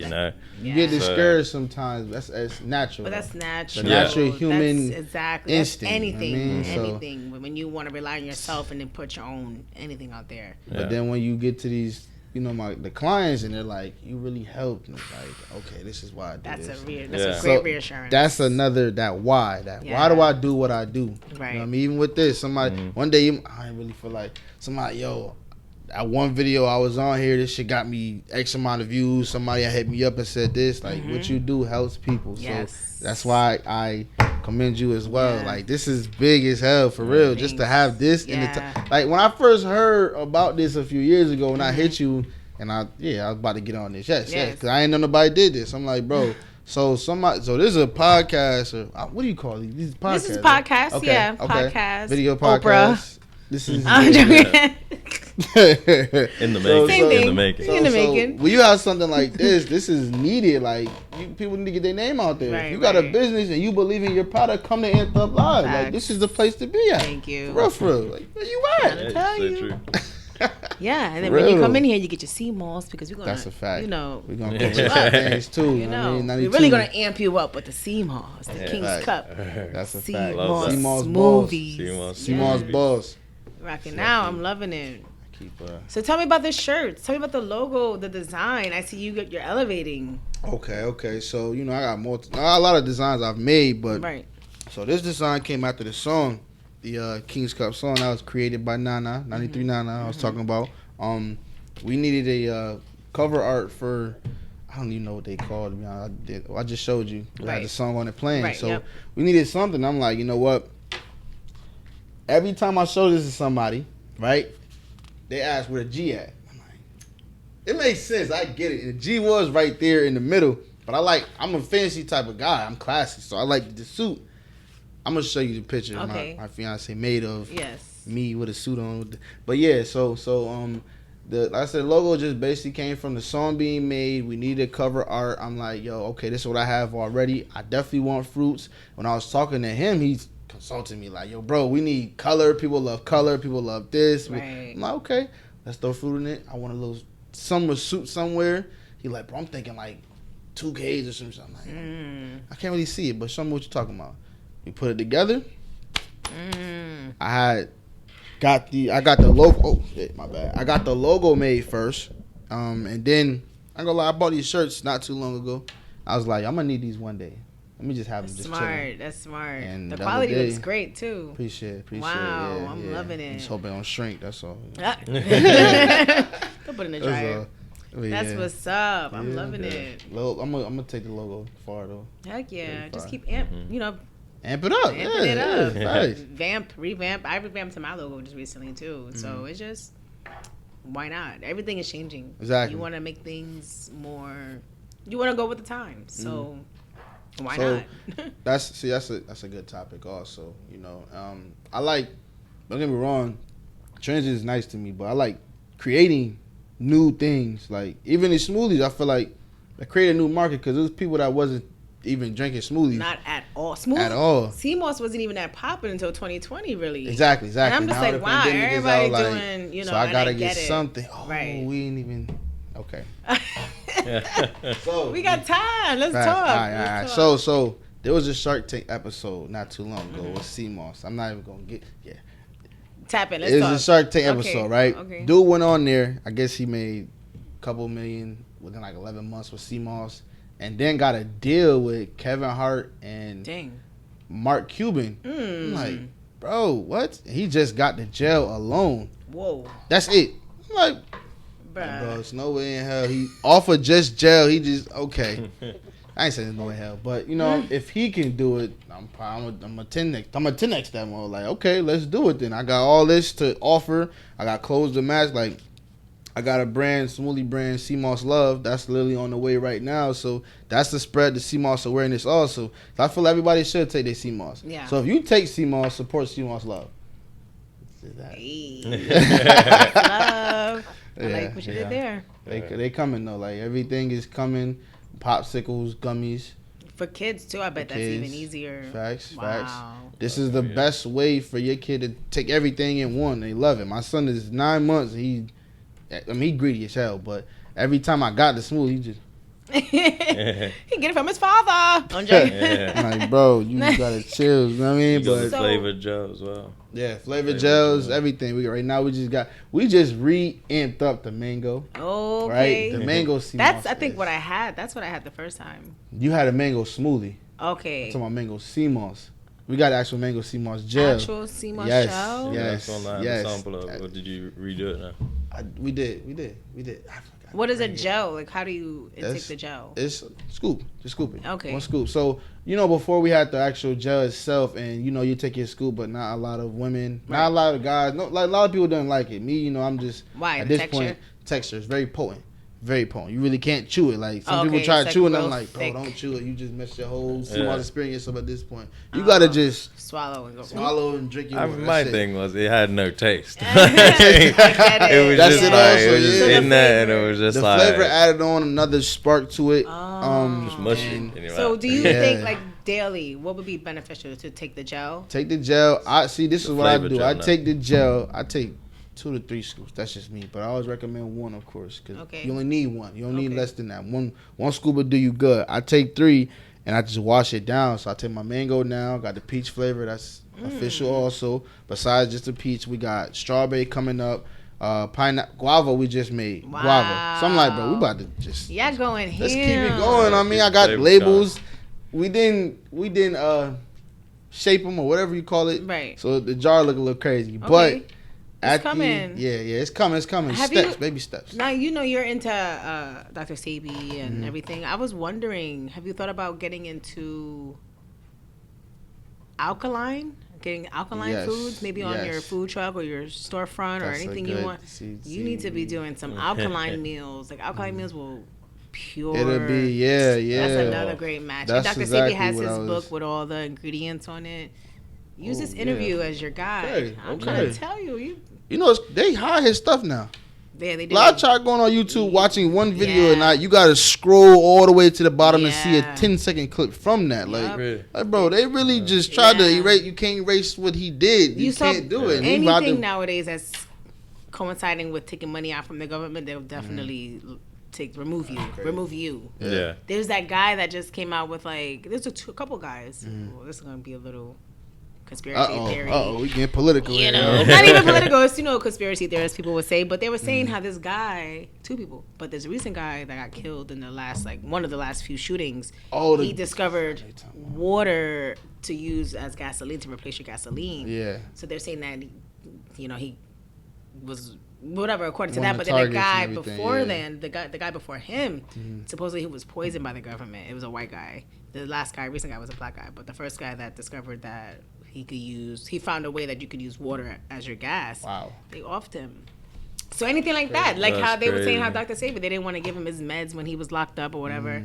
[SPEAKER 4] You get discouraged sometimes. That's natural.
[SPEAKER 3] But that's natural.
[SPEAKER 4] The natural human
[SPEAKER 3] instinct.
[SPEAKER 4] That's
[SPEAKER 3] anything.
[SPEAKER 4] So,
[SPEAKER 3] anything. When you want to rely on yourself and then put your own anything out there.
[SPEAKER 4] But then when you get to these, the clients, and they're like, you really helped. And it's like, okay, this is why I do
[SPEAKER 3] that's
[SPEAKER 4] this.
[SPEAKER 3] That's a great reassurance.
[SPEAKER 4] That's another, why why do I do what I do?
[SPEAKER 3] Right.
[SPEAKER 4] You know what I mean? Even with this, somebody, one day, I really feel like somebody, that one video I was on here, this shit got me X amount of views. Somebody hit me up and said this, like, what you do helps people.
[SPEAKER 3] Yes.
[SPEAKER 4] So that's why I commend you as well. Like, this is big as hell, for real.
[SPEAKER 3] Thanks.
[SPEAKER 4] Just to have this in the like, when I first heard about this a few years ago, when I hit you, and I was about to get on this. Yes, because I ain't know nobody did this. I'm like, bro. So this is a podcast, or what do you call these? These podcasts.
[SPEAKER 3] This is podcast,
[SPEAKER 4] okay.
[SPEAKER 3] podcast,
[SPEAKER 4] video podcast.
[SPEAKER 3] Oprah.
[SPEAKER 4] This is
[SPEAKER 3] I'm joking.
[SPEAKER 5] in the making.
[SPEAKER 3] In the making.
[SPEAKER 4] When you have something like this, this is needed. Like people need to get their name out there.
[SPEAKER 3] Right,
[SPEAKER 4] you got a business and you believe in your product, come to Kingz Kup Live. Like this is the place to be at.
[SPEAKER 3] Thank you.
[SPEAKER 4] For real. Like where you at?
[SPEAKER 3] I tell you.
[SPEAKER 5] True.
[SPEAKER 3] Yeah, and then when you come in here, you get your Seamoss because we're gonna.
[SPEAKER 4] That's a fact.
[SPEAKER 3] We're
[SPEAKER 4] gonna cover some things too.
[SPEAKER 3] We're really gonna amp you up with the Seamoss, the Kingz Kup.
[SPEAKER 4] That's a fact.
[SPEAKER 3] Seamoss
[SPEAKER 4] Smoovies.
[SPEAKER 5] Seamoss
[SPEAKER 4] Boss.
[SPEAKER 3] Rocking now, I'm loving it. So tell me about the shirts. Tell me about the logo, the design. I see you're elevating.
[SPEAKER 4] Okay. So I got a lot of designs I've made, but so this design came after the song. The Kingz Kup song that was created by Nana, 93 Nana. I was talking about. We needed a cover art for. I don't even know what they called me. I just showed you. I had the song on it playing. So we needed something. I'm like, you know what? Every time I show this to somebody, right? They ask where the G at. I'm like, it makes sense. I get it. And the G was right there in the middle. But I'm a fancy type of guy. I'm classy, so I like the suit. I'm gonna show you the picture my fiance made of me with a suit on. But yeah, so like I said, the logo just basically came from the song being made. We needed cover art. I'm like, okay, this is what I have already. I definitely want fruits. When I was talking to him, he's consulting me like, bro, we need color. People love color. People love this.
[SPEAKER 3] Right.
[SPEAKER 4] I'm like, okay, let's throw fruit in it. I want a little summer suit somewhere. He like, bro, I'm thinking like 2Ks or something. I'm like, I can't really see it, but show me what you're talking about. We put it together. I got the logo. Oh shit, my bad. I got the logo made first, and then I ain't gonna lie, I bought these shirts not too long ago. I was like, I'm gonna need these one day. Let me just have them. Just chilling.
[SPEAKER 3] That's smart.
[SPEAKER 4] And
[SPEAKER 3] the quality looks great too.
[SPEAKER 4] Appreciate it.
[SPEAKER 3] Wow,
[SPEAKER 4] Yeah,
[SPEAKER 3] I'm loving it.
[SPEAKER 4] Just hope it don't shrink. That's all.
[SPEAKER 3] Don't put it in the dryer. That's what's up. I'm loving it.
[SPEAKER 4] I'm gonna take the logo far though.
[SPEAKER 3] Heck yeah, just keep
[SPEAKER 4] amp it up.
[SPEAKER 3] Amping it up.
[SPEAKER 4] Nice.
[SPEAKER 3] Revamp. I revamped to my logo just recently too. So it's just, why not? Everything is changing.
[SPEAKER 4] Exactly.
[SPEAKER 3] You want to make things more. You want to go with the times. So why not?
[SPEAKER 4] that's a good topic also. I like. Don't get me wrong. Trends is nice to me, but I like creating new things. Like even in smoothies, I feel like I created a new market because there's people that wasn't even drinking smoothies.
[SPEAKER 3] Not at all.
[SPEAKER 4] At all.
[SPEAKER 3] Seamoss wasn't even that popping until 2020. Really.
[SPEAKER 4] Exactly.
[SPEAKER 3] And I'm just like, wow, everybody doing.
[SPEAKER 4] So I gotta get
[SPEAKER 3] it.
[SPEAKER 4] something.
[SPEAKER 3] Right.
[SPEAKER 4] We ain't even. Okay.
[SPEAKER 3] So we got time. Let's talk.
[SPEAKER 4] All right. So there was a Shark Tank episode not too long ago with Seamoss. I'm not even gonna get
[SPEAKER 3] Tap in. Let's
[SPEAKER 4] It
[SPEAKER 3] talk.
[SPEAKER 4] was a Shark Tank
[SPEAKER 3] Okay,
[SPEAKER 4] episode, right?
[SPEAKER 3] okay.
[SPEAKER 4] Dude went on there. I guess he made a couple million within like 11 months with Seamoss, and then got a deal with Kevin Hart and
[SPEAKER 3] Dang.
[SPEAKER 4] Mark Cuban. I'm like, bro, what? He just got the gel alone.
[SPEAKER 3] Whoa.
[SPEAKER 4] That's it. I'm like,
[SPEAKER 3] Bruh.
[SPEAKER 4] bro, it's no way in hell. He offered just gel. He just okay. I ain't saying there's no way in hell, but you know, if he can do it, I'm a 10x. I'm a 10x that one. Like, okay, let's do it then. I got all this to offer. I got clothes to match. Like, I got a brand, smoothie brand, Seamoss Love. That's literally on the way right now. So that's to spread the Seamoss awareness also. So I feel everybody should take their Seamoss.
[SPEAKER 3] Yeah.
[SPEAKER 4] So if you take Seamoss, support Seamoss Love.
[SPEAKER 3] Hey. Love. I like what you did there.
[SPEAKER 4] They coming though. Like everything is coming. Popsicles, gummies.
[SPEAKER 3] For kids too, I bet that's
[SPEAKER 4] Kids.
[SPEAKER 3] even easier.
[SPEAKER 4] Facts.
[SPEAKER 3] Wow.
[SPEAKER 4] This is the best way for your kid to take everything in one. They love it. My son is 9 months. He greedy as hell, but every time I got the smoothie, he just
[SPEAKER 3] He get it from his father. I'm joking.
[SPEAKER 4] I'm like, bro, you gotta chill. You know what I mean?
[SPEAKER 5] You got
[SPEAKER 4] But
[SPEAKER 5] the flavored gel as well.
[SPEAKER 4] yeah, flavor gels, everything. We just re-amped up the mango.
[SPEAKER 3] Okay.
[SPEAKER 4] Right, the mango Seamoss.
[SPEAKER 3] That's I think what I had. That's what I had the first time.
[SPEAKER 4] You had a mango smoothie.
[SPEAKER 3] Okay.
[SPEAKER 4] I'm talking about mango Seamoss. We got actual mango Seamoss gel.
[SPEAKER 3] Actual Seamoss
[SPEAKER 4] Yes.
[SPEAKER 3] gel.
[SPEAKER 4] Yeah.
[SPEAKER 5] That's online,
[SPEAKER 4] yes.
[SPEAKER 5] the sample of it. Or did you redo it now?
[SPEAKER 4] We did. I forgot
[SPEAKER 3] What
[SPEAKER 4] to
[SPEAKER 3] is a
[SPEAKER 4] bring it.
[SPEAKER 3] gel? Like, how do you intake
[SPEAKER 4] That's-
[SPEAKER 3] the gel?
[SPEAKER 4] It's scoop. Just scoop it.
[SPEAKER 3] Okay.
[SPEAKER 4] One scoop. So, before we had the actual gel itself, and you take your scoop, but not a lot of women, not a lot of guys, no, like a lot of people don't like it. Me, I'm just
[SPEAKER 3] Why?
[SPEAKER 4] at
[SPEAKER 3] The
[SPEAKER 4] this
[SPEAKER 3] texture?
[SPEAKER 4] point, texture is very potent. Very potent. You really can't chew it. Like some
[SPEAKER 3] Okay,
[SPEAKER 4] people try
[SPEAKER 3] it's
[SPEAKER 4] to chew it, and
[SPEAKER 3] like
[SPEAKER 4] I'm
[SPEAKER 3] real
[SPEAKER 4] like, bro,
[SPEAKER 3] thick.
[SPEAKER 4] don't chew it. You just mess your whole
[SPEAKER 5] Yeah.
[SPEAKER 4] Seamoss experience up at this point. You gotta just
[SPEAKER 3] Swallow and go.
[SPEAKER 4] swallow and drink your water.
[SPEAKER 5] My
[SPEAKER 4] That's it.
[SPEAKER 5] thing was it had no taste.
[SPEAKER 3] I get it.
[SPEAKER 5] It was
[SPEAKER 4] That's
[SPEAKER 5] just
[SPEAKER 4] it
[SPEAKER 5] like
[SPEAKER 4] also,
[SPEAKER 5] it was just
[SPEAKER 4] yeah.
[SPEAKER 5] in there, and it was just
[SPEAKER 4] The
[SPEAKER 5] like
[SPEAKER 4] flavor added on another spark to it.
[SPEAKER 5] just mushy.
[SPEAKER 4] and
[SPEAKER 5] in your
[SPEAKER 3] So,
[SPEAKER 5] mouth.
[SPEAKER 3] do you
[SPEAKER 4] Yeah.
[SPEAKER 3] think like daily, what would be beneficial to take the gel?
[SPEAKER 4] Take the gel. This is what I
[SPEAKER 5] flavor
[SPEAKER 4] do.
[SPEAKER 5] gel
[SPEAKER 4] I
[SPEAKER 5] now.
[SPEAKER 4] take the gel. I take 2 to 3 scoops. That's just me. But I always recommend 1, of course, because
[SPEAKER 3] Okay.
[SPEAKER 4] you only need 1. You don't need
[SPEAKER 3] Okay.
[SPEAKER 4] less than that. One scoop will do you good. I take 3, and I just wash it down. So I take my mango now. Got the peach flavor. That's official also. Besides just the peach, we got strawberry coming up. Pineapple, guava we just made.
[SPEAKER 3] Wow.
[SPEAKER 4] Guava. So I'm like, bro, we about to just
[SPEAKER 3] Yeah, going here.
[SPEAKER 4] let's keep it going. I mean, I got
[SPEAKER 5] Flavor
[SPEAKER 4] labels. We didn't shape them or whatever you call it.
[SPEAKER 3] Right.
[SPEAKER 4] So the jar look a little crazy,
[SPEAKER 3] Okay.
[SPEAKER 4] but
[SPEAKER 3] It's coming.
[SPEAKER 4] it's coming. It's coming.
[SPEAKER 3] Have
[SPEAKER 4] Steps,
[SPEAKER 3] you-
[SPEAKER 4] baby steps.
[SPEAKER 3] Now you're into Dr. Sebi and everything. I was wondering, have you thought about getting into getting alkaline
[SPEAKER 4] Yes,
[SPEAKER 3] foods, maybe on your
[SPEAKER 4] yes.
[SPEAKER 3] food truck or your storefront or
[SPEAKER 4] That's a
[SPEAKER 3] anything you
[SPEAKER 4] good-
[SPEAKER 3] want?
[SPEAKER 4] see-
[SPEAKER 3] You need to be
[SPEAKER 4] see.
[SPEAKER 3] doing some alkaline meals. Like alkaline meals will pure.
[SPEAKER 4] It'll be yeah.
[SPEAKER 3] That's another great match.
[SPEAKER 4] That's
[SPEAKER 3] Dr.
[SPEAKER 4] exactly
[SPEAKER 3] Sebi has
[SPEAKER 4] what
[SPEAKER 3] his
[SPEAKER 4] I was-
[SPEAKER 3] book with all the ingredients on it. Use
[SPEAKER 4] Oh,
[SPEAKER 3] this interview
[SPEAKER 4] yeah.
[SPEAKER 3] as your guide.
[SPEAKER 4] Okay,
[SPEAKER 3] I'm
[SPEAKER 4] okay.
[SPEAKER 3] trying to tell you.
[SPEAKER 4] You know, they hide his stuff now.
[SPEAKER 3] Yeah, they
[SPEAKER 4] A
[SPEAKER 3] do.
[SPEAKER 4] lot of y'all going on YouTube watching one video
[SPEAKER 3] Yeah.
[SPEAKER 4] and not. You got to scroll all the way to the bottom and see a
[SPEAKER 3] Yeah.
[SPEAKER 4] 10-second clip from that. Like,
[SPEAKER 3] Yep.
[SPEAKER 5] Really?
[SPEAKER 4] bro, they really just tried to
[SPEAKER 3] Yeah.
[SPEAKER 4] erase. You can't erase what he did. You
[SPEAKER 3] saw
[SPEAKER 4] can't do it. And he about
[SPEAKER 3] anything
[SPEAKER 4] to-
[SPEAKER 3] nowadays that's coinciding with taking money out from the government, they'll definitely remove you.
[SPEAKER 5] Yeah.
[SPEAKER 3] There's that guy that just came out with there's a couple guys.
[SPEAKER 4] Mm.
[SPEAKER 3] Well, this is gonna be a little conspiracy theory.
[SPEAKER 4] we getting political.
[SPEAKER 3] You
[SPEAKER 4] here.
[SPEAKER 3] know, not even political. It's conspiracy theorists people would say, but they were saying how this guy, 2 people, but there's a recent guy that got killed in the last one of the last few shootings.
[SPEAKER 4] Oh,
[SPEAKER 3] He discovered water to use as gasoline to replace your gasoline.
[SPEAKER 4] Yeah.
[SPEAKER 3] So they're saying that he was whatever according to
[SPEAKER 4] One
[SPEAKER 3] that,
[SPEAKER 4] of
[SPEAKER 3] but
[SPEAKER 4] the
[SPEAKER 3] then the
[SPEAKER 4] targets
[SPEAKER 3] guy
[SPEAKER 4] and everything,
[SPEAKER 3] before
[SPEAKER 4] yeah.
[SPEAKER 3] then, the guy before him, supposedly he was poisoned by the government. It was a white guy. The recent guy was a black guy, but the first guy that discovered that he found a way that you could use water as your gas.
[SPEAKER 4] Wow.
[SPEAKER 3] They offed him. So anything like that, like
[SPEAKER 5] That's
[SPEAKER 3] how they were saying how
[SPEAKER 5] crazy.
[SPEAKER 3] Dr. Sabi, they didn't want to give him his meds when he was locked up or whatever.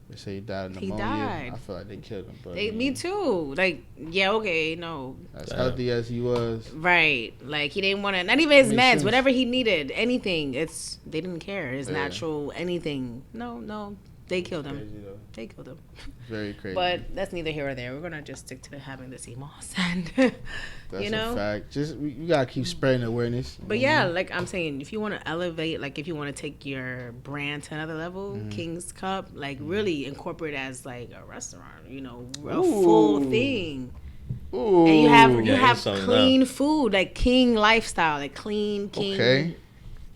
[SPEAKER 4] They say he died of
[SPEAKER 3] He
[SPEAKER 4] pneumonia.
[SPEAKER 3] died.
[SPEAKER 4] I feel like they killed him. But
[SPEAKER 3] Me too. Like, yeah, okay, no,
[SPEAKER 4] as healthy as he was,
[SPEAKER 3] right. Like he didn't want to. Not even his
[SPEAKER 4] Makes
[SPEAKER 3] meds.
[SPEAKER 4] sense.
[SPEAKER 3] Whatever he needed, anything. They didn't care. His
[SPEAKER 4] Yeah.
[SPEAKER 3] natural anything. No. They killed him.
[SPEAKER 4] crazy though.
[SPEAKER 3] They killed him.
[SPEAKER 4] Very crazy.
[SPEAKER 3] But that's neither here or there. We're gonna just stick to having the Seamoss and
[SPEAKER 4] that's
[SPEAKER 3] you know.
[SPEAKER 4] a fact. Just you gotta keep spreading awareness.
[SPEAKER 3] But yeah, like I'm saying, if you want to elevate, like if you want to take your brand to another level, Kingz Kup, like really incorporate it as like a restaurant, a full thing.
[SPEAKER 4] Ooh.
[SPEAKER 3] And you have
[SPEAKER 5] Yeah, something
[SPEAKER 3] clean food, like king lifestyle, like clean.
[SPEAKER 4] Okay.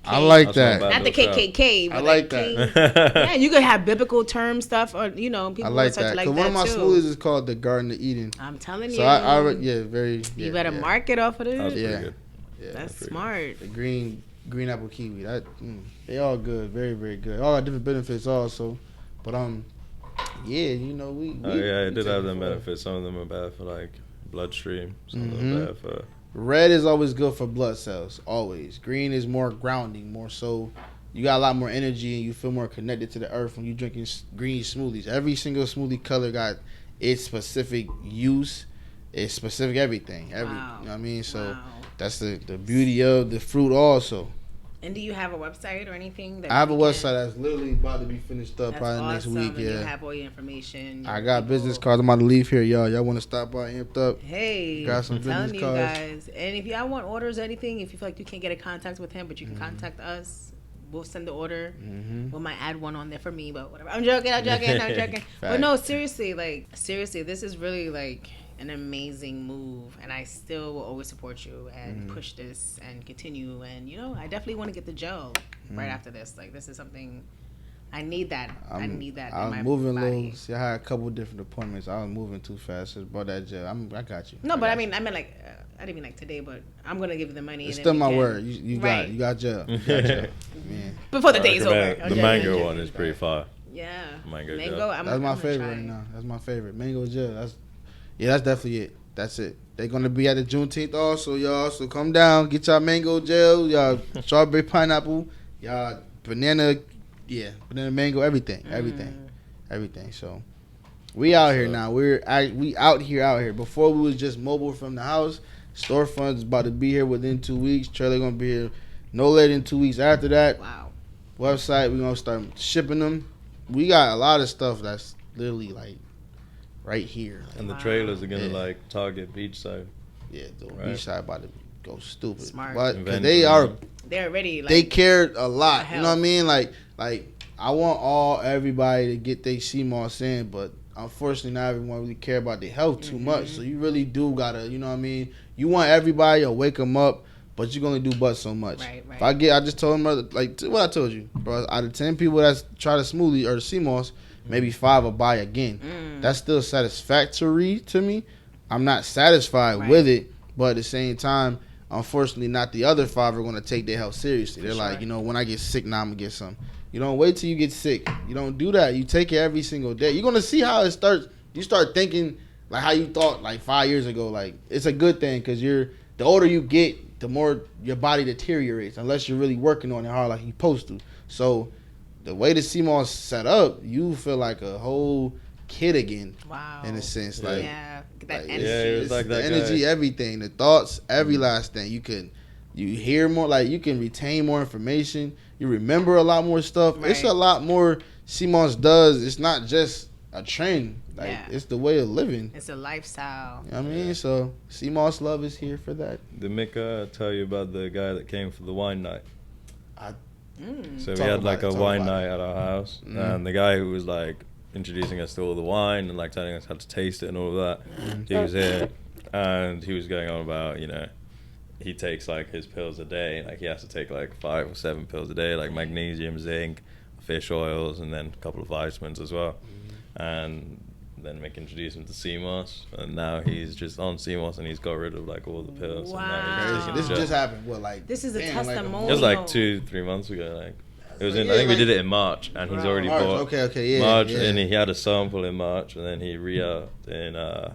[SPEAKER 4] I like that.
[SPEAKER 3] Not the KKK, but
[SPEAKER 4] I like that.
[SPEAKER 3] Yeah, you could have biblical term stuff, or people
[SPEAKER 4] I like
[SPEAKER 3] such
[SPEAKER 4] that.
[SPEAKER 3] like
[SPEAKER 4] Because
[SPEAKER 3] that
[SPEAKER 4] one of my
[SPEAKER 3] too.
[SPEAKER 4] smoothies is called the Garden of Eden.
[SPEAKER 3] I'm telling you.
[SPEAKER 4] So very.
[SPEAKER 3] You better mark it off of
[SPEAKER 5] That was
[SPEAKER 3] this.
[SPEAKER 5] pretty good.
[SPEAKER 4] Yeah.
[SPEAKER 3] That's smart.
[SPEAKER 4] The green apple kiwi. They all good. Very, very good. All got different benefits also. But yeah, we
[SPEAKER 5] Oh yeah, it did have them
[SPEAKER 4] far.
[SPEAKER 5] benefits. Some of them are bad for like bloodstream. Some of them are bad for.
[SPEAKER 4] Red is always good for blood cells. Always. Green is more grounding, more so. You got a lot more energy and you feel more connected to the earth when you drinking green smoothies. Every single smoothie color got its specific use, its specific everything.
[SPEAKER 3] Wow.
[SPEAKER 4] You know what I mean? So
[SPEAKER 3] Wow.
[SPEAKER 4] that's the beauty of the fruit also.
[SPEAKER 3] And do you have a website or anything?
[SPEAKER 4] I have a website that's literally about to be finished up
[SPEAKER 3] That's
[SPEAKER 4] probably
[SPEAKER 3] awesome.
[SPEAKER 4] next week.
[SPEAKER 3] And
[SPEAKER 4] Yeah.
[SPEAKER 3] you have all your information.
[SPEAKER 4] I got business cards. I'm about to leave here, y'all. Y'all want to stop by Amped Up?
[SPEAKER 3] Hey,
[SPEAKER 4] Got some
[SPEAKER 3] I'm telling
[SPEAKER 4] business
[SPEAKER 3] you
[SPEAKER 4] cards.
[SPEAKER 3] guys. And if y'all want orders or anything, if you feel like you can't get in contact with him, but you can contact us, we'll send the order. We might add one on there for me, but whatever. I'm joking. But no, seriously, this is really like an amazing move, and I still will always support you and push this and continue. And I definitely want to get the gel right after this. Like, this is something I need that. I need that.
[SPEAKER 4] I'm
[SPEAKER 3] in my
[SPEAKER 4] moving
[SPEAKER 3] body.
[SPEAKER 4] low. See, I had a couple different appointments. I was moving too fast. Just bought that gel. I got you.
[SPEAKER 3] No, but I meant like I didn't mean like today, but I'm gonna give you the money.
[SPEAKER 4] It's
[SPEAKER 3] and
[SPEAKER 4] still
[SPEAKER 3] then
[SPEAKER 4] my
[SPEAKER 3] we can-
[SPEAKER 4] word. You got
[SPEAKER 3] Right.
[SPEAKER 4] it. You got gel. You got gel. Man,
[SPEAKER 3] before the
[SPEAKER 5] I
[SPEAKER 3] day's over.
[SPEAKER 5] recommend the mango one is pretty fire.
[SPEAKER 3] Yeah,
[SPEAKER 5] Mango
[SPEAKER 3] mango.
[SPEAKER 5] gel.
[SPEAKER 3] I'm
[SPEAKER 4] that's my
[SPEAKER 3] gonna
[SPEAKER 4] favorite
[SPEAKER 3] try
[SPEAKER 4] right
[SPEAKER 3] it.
[SPEAKER 4] now. That's my favorite. Mango gel. That's definitely it. That's it. They're gonna be at the Juneteenth also, y'all. So come down, get y'all mango gel, y'all strawberry pineapple, y'all banana, mango, everything. So we out here now. We out here. Before we was just mobile from the house. Storefront is about to be here within 2 weeks. Trailer gonna be here no later than 2 weeks after that.
[SPEAKER 3] Wow.
[SPEAKER 4] Website, we're gonna start shipping them. We got a lot of stuff that's literally like right here.
[SPEAKER 5] And the trailers are gonna
[SPEAKER 4] Yeah.
[SPEAKER 5] like target beachside.
[SPEAKER 4] Yeah, the
[SPEAKER 5] Right.
[SPEAKER 4] beachside about to go stupid.
[SPEAKER 3] Smart.
[SPEAKER 4] But 'cause
[SPEAKER 5] Invention.
[SPEAKER 3] They're already like
[SPEAKER 4] they cared a lot.
[SPEAKER 3] the
[SPEAKER 4] You know what I
[SPEAKER 3] hell.
[SPEAKER 4] mean? Like I want everybody to get their Seamoss in, but unfortunately not everyone really care about their health too much. So you really do gotta, you know what I mean? You want everybody to wake them up, but you can only do but so much.
[SPEAKER 3] Right.
[SPEAKER 4] If I just told him like what I told you, bro. Out of 10 people that try the smoothie or the Seamoss, maybe 5 will buy again. That's still satisfactory to me. I'm not satisfied with it, but at the same time, unfortunately, not the other 5 are going to take their health seriously. They're like, when I get sick, now I'm going to get some. You don't wait till you get sick. You don't do that. You take it every single day. You're going to see how it starts. You start thinking like how you thought like 5 years ago. Like, it's a good thing because the older you get, the more your body deteriorates unless you're really working on it hard like you're supposed to. So the way the Seamoss set up, you feel like a whole kid again.
[SPEAKER 3] wow.
[SPEAKER 4] In a sense, like
[SPEAKER 3] Get that
[SPEAKER 4] like,
[SPEAKER 3] energy.
[SPEAKER 5] Yeah, it was like
[SPEAKER 4] the
[SPEAKER 5] that
[SPEAKER 4] energy,
[SPEAKER 5] guy.
[SPEAKER 4] everything, the thoughts, every last thing. You hear more, like you can retain more information. You remember a lot more stuff. It's
[SPEAKER 3] Right.
[SPEAKER 4] a lot more Seamoss does. It's not just a trend. Like
[SPEAKER 3] Yeah.
[SPEAKER 4] it's the way of living.
[SPEAKER 3] It's a lifestyle.
[SPEAKER 4] You know what I mean? So Seamoss Love is here for that.
[SPEAKER 5] Did Mick tell you about the guy that came for the wine night? So we
[SPEAKER 4] Talk
[SPEAKER 5] had
[SPEAKER 4] about
[SPEAKER 5] like
[SPEAKER 4] it,
[SPEAKER 5] a
[SPEAKER 4] talk
[SPEAKER 5] wine
[SPEAKER 4] about
[SPEAKER 5] night at our house, and the guy who was like introducing us to all the wine and like telling us how to taste it and all of that, he was here, and he was going on about he takes like his pills a day, like he has to take like 5 or 7 pills a day, like magnesium, zinc, fish oils, and then a couple of vitamins as well, and then Mick introduced him to Seamoss, and now he's just on Seamoss and he's got rid of like all the pills. And now he's
[SPEAKER 3] Wow.
[SPEAKER 5] taking
[SPEAKER 4] This
[SPEAKER 5] the gel.
[SPEAKER 4] just happened. What like
[SPEAKER 3] This is a
[SPEAKER 4] damn, like
[SPEAKER 3] testimonial.
[SPEAKER 5] It was like 2-3 months ago. Like it was in.
[SPEAKER 4] Yeah,
[SPEAKER 5] I think we
[SPEAKER 4] like-
[SPEAKER 5] did it in March, and he's already
[SPEAKER 4] March,
[SPEAKER 5] bought.
[SPEAKER 4] okay, yeah,
[SPEAKER 5] March,
[SPEAKER 4] yeah.
[SPEAKER 5] and he had a sample in March, and then he re-upped in. I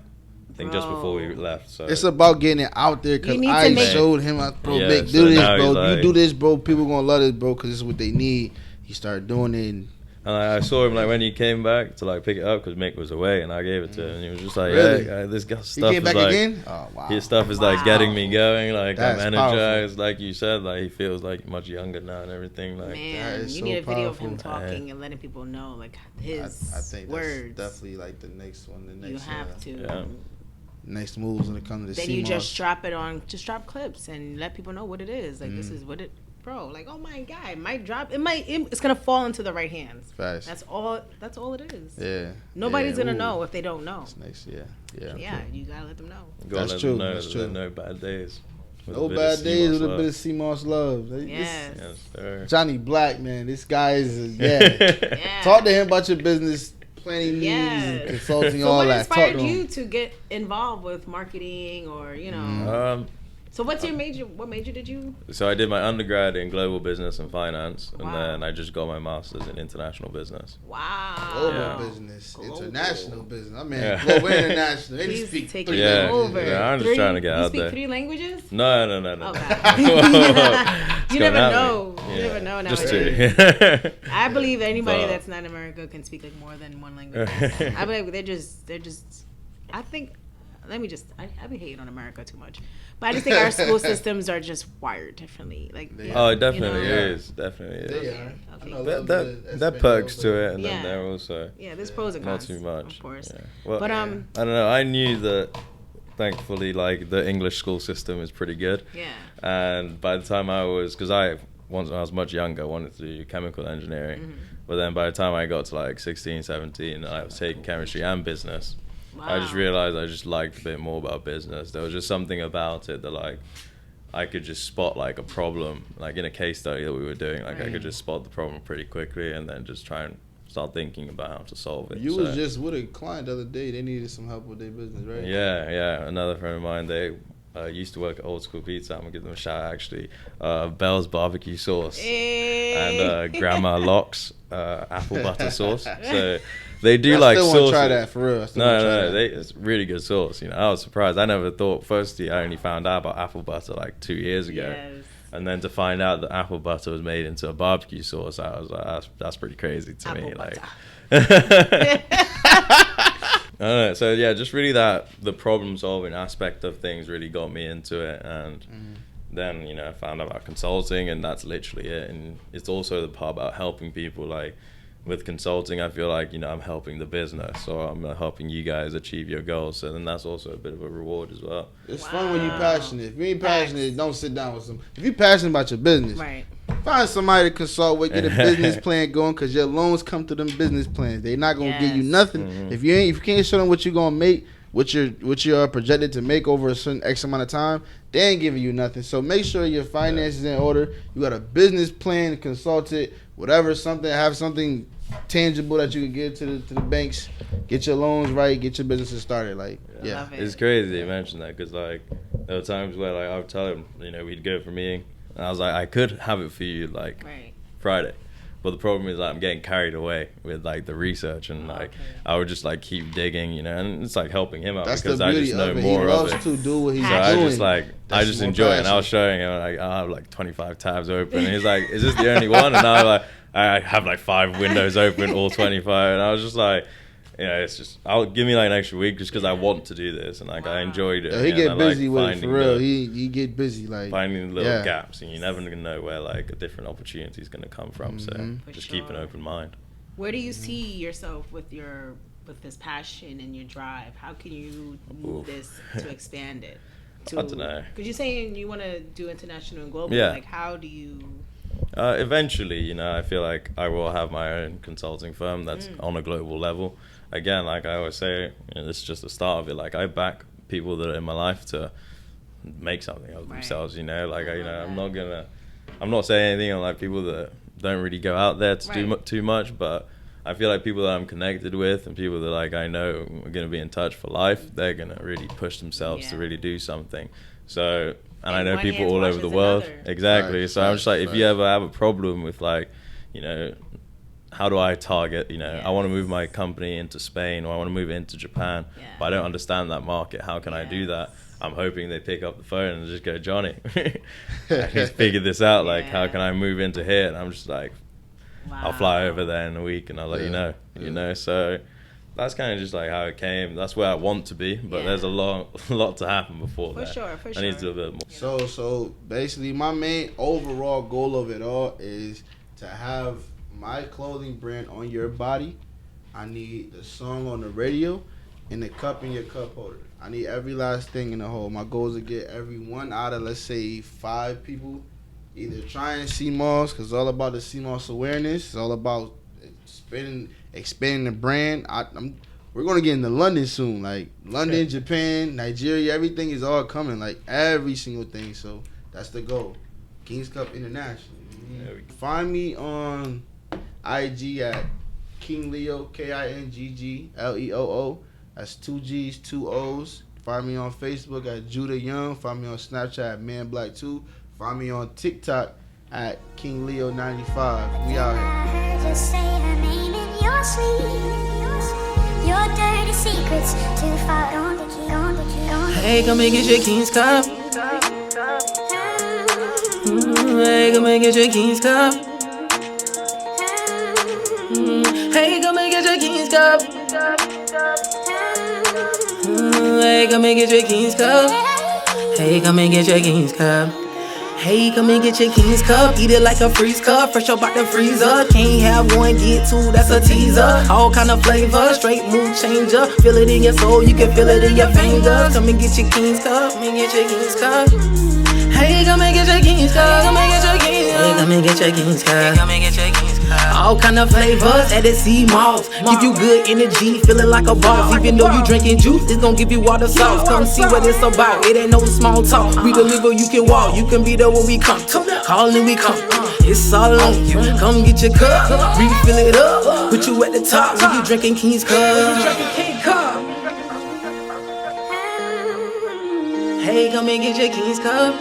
[SPEAKER 5] think just before we
[SPEAKER 3] Bro.
[SPEAKER 5] left. So
[SPEAKER 4] It's about getting it out there because
[SPEAKER 3] You need to
[SPEAKER 4] I
[SPEAKER 3] make-
[SPEAKER 4] showed him, bro,
[SPEAKER 5] Yeah,
[SPEAKER 4] Mick,
[SPEAKER 5] so
[SPEAKER 4] do this,
[SPEAKER 5] now
[SPEAKER 4] bro.
[SPEAKER 5] he's
[SPEAKER 4] You
[SPEAKER 5] like-
[SPEAKER 4] do this, bro. People gonna love this, bro, because it's what they need. He started doing it. And
[SPEAKER 5] and I saw him like when he came back to like pick it up because Mick was away, and I gave it to him, and he was just like,
[SPEAKER 4] Really?
[SPEAKER 5] "Yeah, this guy's
[SPEAKER 4] he
[SPEAKER 5] stuff
[SPEAKER 4] came
[SPEAKER 5] is
[SPEAKER 4] back
[SPEAKER 5] like."
[SPEAKER 4] again. Oh wow.
[SPEAKER 5] His stuff is like getting me going, like
[SPEAKER 4] That's
[SPEAKER 5] I'm energized, like you said, like he feels like much younger now and everything. Like
[SPEAKER 3] Man,
[SPEAKER 4] is
[SPEAKER 3] you
[SPEAKER 4] so
[SPEAKER 3] need a video of him
[SPEAKER 4] powerful.
[SPEAKER 3] talking and letting people know like his
[SPEAKER 4] I think
[SPEAKER 3] words.
[SPEAKER 4] that's definitely like the next one. The
[SPEAKER 3] You
[SPEAKER 4] next
[SPEAKER 3] have to.
[SPEAKER 5] yeah.
[SPEAKER 4] next moves when it comes to
[SPEAKER 3] Then
[SPEAKER 4] Seamoss.
[SPEAKER 3] you just drop it on, just drop clips and let people know what it is. Like this is what it bro, like, oh my God, it might drop. It's gonna fall into the right hands.
[SPEAKER 4] Facts.
[SPEAKER 3] That's all it is.
[SPEAKER 4] Yeah.
[SPEAKER 3] Nobody's gonna know if they don't know.
[SPEAKER 4] That's next. Yeah.
[SPEAKER 3] Yeah, you gotta let them know.
[SPEAKER 4] That's true. That's true.
[SPEAKER 5] No bad days.
[SPEAKER 4] No bad days with a bit of Seamoss love.
[SPEAKER 3] Yes.
[SPEAKER 5] Yes, sir.
[SPEAKER 4] Johnny Black, man. This guy is yeah. Talk to him about your business planning needs and consulting,
[SPEAKER 3] so
[SPEAKER 4] all
[SPEAKER 3] what
[SPEAKER 4] that.
[SPEAKER 3] inspired you to get involved with marketing or So what's your major? What major did you?
[SPEAKER 5] So I did my undergrad in global business and finance, and
[SPEAKER 3] Wow.
[SPEAKER 5] then I just got my master's in international business.
[SPEAKER 3] Wow.
[SPEAKER 4] Global business, international business. I mean, global international. They
[SPEAKER 3] He's
[SPEAKER 4] speak
[SPEAKER 3] taking
[SPEAKER 4] 3
[SPEAKER 3] it
[SPEAKER 5] Yeah,
[SPEAKER 3] over.
[SPEAKER 5] yeah, I'm just trying to get
[SPEAKER 3] you
[SPEAKER 5] out
[SPEAKER 3] speak
[SPEAKER 5] there.
[SPEAKER 3] 3 languages?
[SPEAKER 5] No.
[SPEAKER 3] Oh, God. You never know. You never know
[SPEAKER 5] Just
[SPEAKER 3] nowadays.
[SPEAKER 5] 2.
[SPEAKER 3] I believe anybody
[SPEAKER 5] But-
[SPEAKER 3] that's not in America can speak like more than 1 language. I believe they're just. I think. I be hating on America too much, but I just think our school systems are just wired differently. Like,
[SPEAKER 5] Oh, it definitely
[SPEAKER 3] you know?
[SPEAKER 5] is. Definitely is.
[SPEAKER 4] They are. I know a little bit of
[SPEAKER 5] That perks to it, and
[SPEAKER 3] Yeah.
[SPEAKER 5] then there also
[SPEAKER 3] Yeah, there's pros and
[SPEAKER 5] not
[SPEAKER 3] cons.
[SPEAKER 5] too much.
[SPEAKER 3] Of course.
[SPEAKER 5] Yeah. Well,
[SPEAKER 3] But
[SPEAKER 5] I don't know. I knew that. Thankfully, like the English school system is pretty good.
[SPEAKER 3] Yeah.
[SPEAKER 5] And by the time because once I was much younger, I wanted to do chemical engineering.
[SPEAKER 3] Mm-hmm.
[SPEAKER 5] But then by the time I got to like 16, 17, I was taking chemistry and business. I just
[SPEAKER 3] Wow.
[SPEAKER 5] realized I just liked a bit more about business. There was just something about it that like I could just spot like a problem, like in a case study that we were doing, like I could just spot the problem pretty quickly and then just try and start thinking about how to solve it.
[SPEAKER 4] You was just with a client the other day. They needed some help with their business, right?
[SPEAKER 5] Yeah. Another friend of mine, they used to work at Old School Pizza. I'm gonna give them a shout out, actually. Bell's barbecue sauce and Grandma Locke's apple butter sauce. So they do
[SPEAKER 4] I
[SPEAKER 5] like
[SPEAKER 4] still
[SPEAKER 5] sauce.
[SPEAKER 4] want to try that for real.
[SPEAKER 5] It's really good sauce. You know, I was surprised. I never thought. Firstly, I only found out about apple butter like 2 years ago.
[SPEAKER 3] Yes.
[SPEAKER 5] And then to find out that apple butter was made into a barbecue sauce, I was like, that's pretty crazy to me.
[SPEAKER 3] Apple
[SPEAKER 5] Like, I don't know. So yeah, just really the problem solving aspect of things really got me into it, and then I found out about consulting, and that's literally it. And it's also the part about helping people. Like with consulting, I feel like I'm helping the business, or I'm helping you guys achieve your goals. So then that's also a bit of a reward as well.
[SPEAKER 4] It's fun when you're passionate. If you ain't passionate, don't sit down with some. If you're passionate about your business,
[SPEAKER 3] Right.
[SPEAKER 4] find somebody to consult with, get a business plan going, because your loans come to them business plans. They're not gonna give you nothing if you can't show them what you're gonna make, what you are projected to make over a certain X amount of time. They ain't giving you nothing. So make sure your finances in order. You got a business plan, consult it, whatever. Have something tangible that you can give to the banks. Get your loans right. Get your businesses started. Like
[SPEAKER 3] Love it.
[SPEAKER 5] It's crazy that you mentioned that, because like there were times where like I would tell him, we'd go for a meeting, and I was like, I could have it for you like Friday, but the problem is like, I'm getting carried away with like the research, and like I would just like keep digging, and it's like helping him out.
[SPEAKER 4] That's
[SPEAKER 5] because
[SPEAKER 4] the
[SPEAKER 5] I
[SPEAKER 4] beauty
[SPEAKER 5] just know
[SPEAKER 4] of it.
[SPEAKER 5] more
[SPEAKER 4] He loves
[SPEAKER 5] of it.
[SPEAKER 4] to do what he's
[SPEAKER 5] So
[SPEAKER 4] doing.
[SPEAKER 5] I just enjoy it, and I was showing him like I have like 25 tabs open, and he's like, "Is this the only one?" And I was like, I have like 5 windows open, all 25, and I was just like, it's just give me like an extra week just because I want to do this, and like I enjoyed it.
[SPEAKER 4] He get
[SPEAKER 5] I
[SPEAKER 4] busy
[SPEAKER 5] like
[SPEAKER 4] with it for real. He get busy like
[SPEAKER 5] finding little gaps, and you never know where like a different opportunity is going to come from. So just keep an open mind.
[SPEAKER 3] Where do you see yourself with this passion and your drive? How can you move this to expand it?
[SPEAKER 5] I don't know.
[SPEAKER 3] Because you're saying you want to do international and global.
[SPEAKER 5] Yeah.
[SPEAKER 3] Like, how do you?
[SPEAKER 5] Eventually, I feel like I will have my own consulting firm that's on a global level. Again, like I always say, this is just the start of it. Like I back people that are in my life to make something of themselves. I'm not saying anything on like people that don't really go out there to do too much, but I feel like people that I'm connected with and people that like I know are going to be in touch for life, they're going to really push themselves to really do something. So, and I know people all over the world. Exactly. So I'm just like, if you ever have a problem with like, how do I target, I want to move my company into Spain, or I want to move it into Japan, but I don't understand that market. How can I do that? I'm hoping they pick up the phone and just go, Johnny, he's figured this out. Like, how can I move into here? And I'm just like, I'll fly over there in a week and I'll let you know. So that's kind of just like how it came. That's where I want to be, but there's a lot to happen before that.
[SPEAKER 3] For sure.
[SPEAKER 5] I need to do a bit more.
[SPEAKER 4] So basically, my main overall goal of it all is to have my clothing brand on your body. I need the song on the radio and the cup in your cup holder. I need every last thing in the whole. My goal is to get every one out of, let's say, 5 people, either trying Seamoss, because it's all about the Seamoss awareness. It's all about expanding the brand. We're going to get into London soon. Like, London, Japan, Nigeria, everything is all coming. Like, every single thing. So, that's the goal. Kingz Kup International. Find me on IG at King Leo, KINGGLEOO. That's 2 G's, 2 O's. Find me on Facebook at Judah Young. Find me on Snapchat at ManBlack2. Find me on TikTok at King Leo 95. We out here.
[SPEAKER 6] I heard you say her name in your sleep. Your dirty secrets too far on the key, on the key, on the key.
[SPEAKER 1] Hey, come and get your Kingz Kup. Hey, come and get your Kingz Kup. Hey, come and get your Kingz Kup. Hey, come and get your Kingz Kup. Hey, come and get your Kingz Kup. Hey, come and get your Kingz Kup. Eat it like a freeze cup, fresh up out the freezer. Can't have one, get two, that's a teaser. All kind of flavor, straight mood changer. Feel it in your soul, you can feel it in your fingers. Come and get your Kingz Kup, come and get your Kingz Kup. Hey, come and get your Kingz Kup, come and get your Kingz Kup. Hey, come and get your Kingz Kup, come and get your Kingz Kup. All kind of flavors, added Seamoss. Give you good energy, feeling like a boss. Even though you drinking juice, it's gonna give you water sauce. Come see what it's about, it ain't no small talk. We deliver, you can walk, you can be there when we come. Call and we come, it's all on you. Come get your cup, refill it up. Put you at the top when you drinking Kingz Kup. Hey, come and get your Kingz Kup.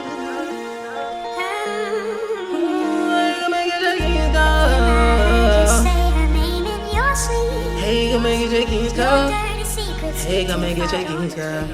[SPEAKER 1] Hey, come and get your Kingz Kup. Hey, come and get your Kingz Kup.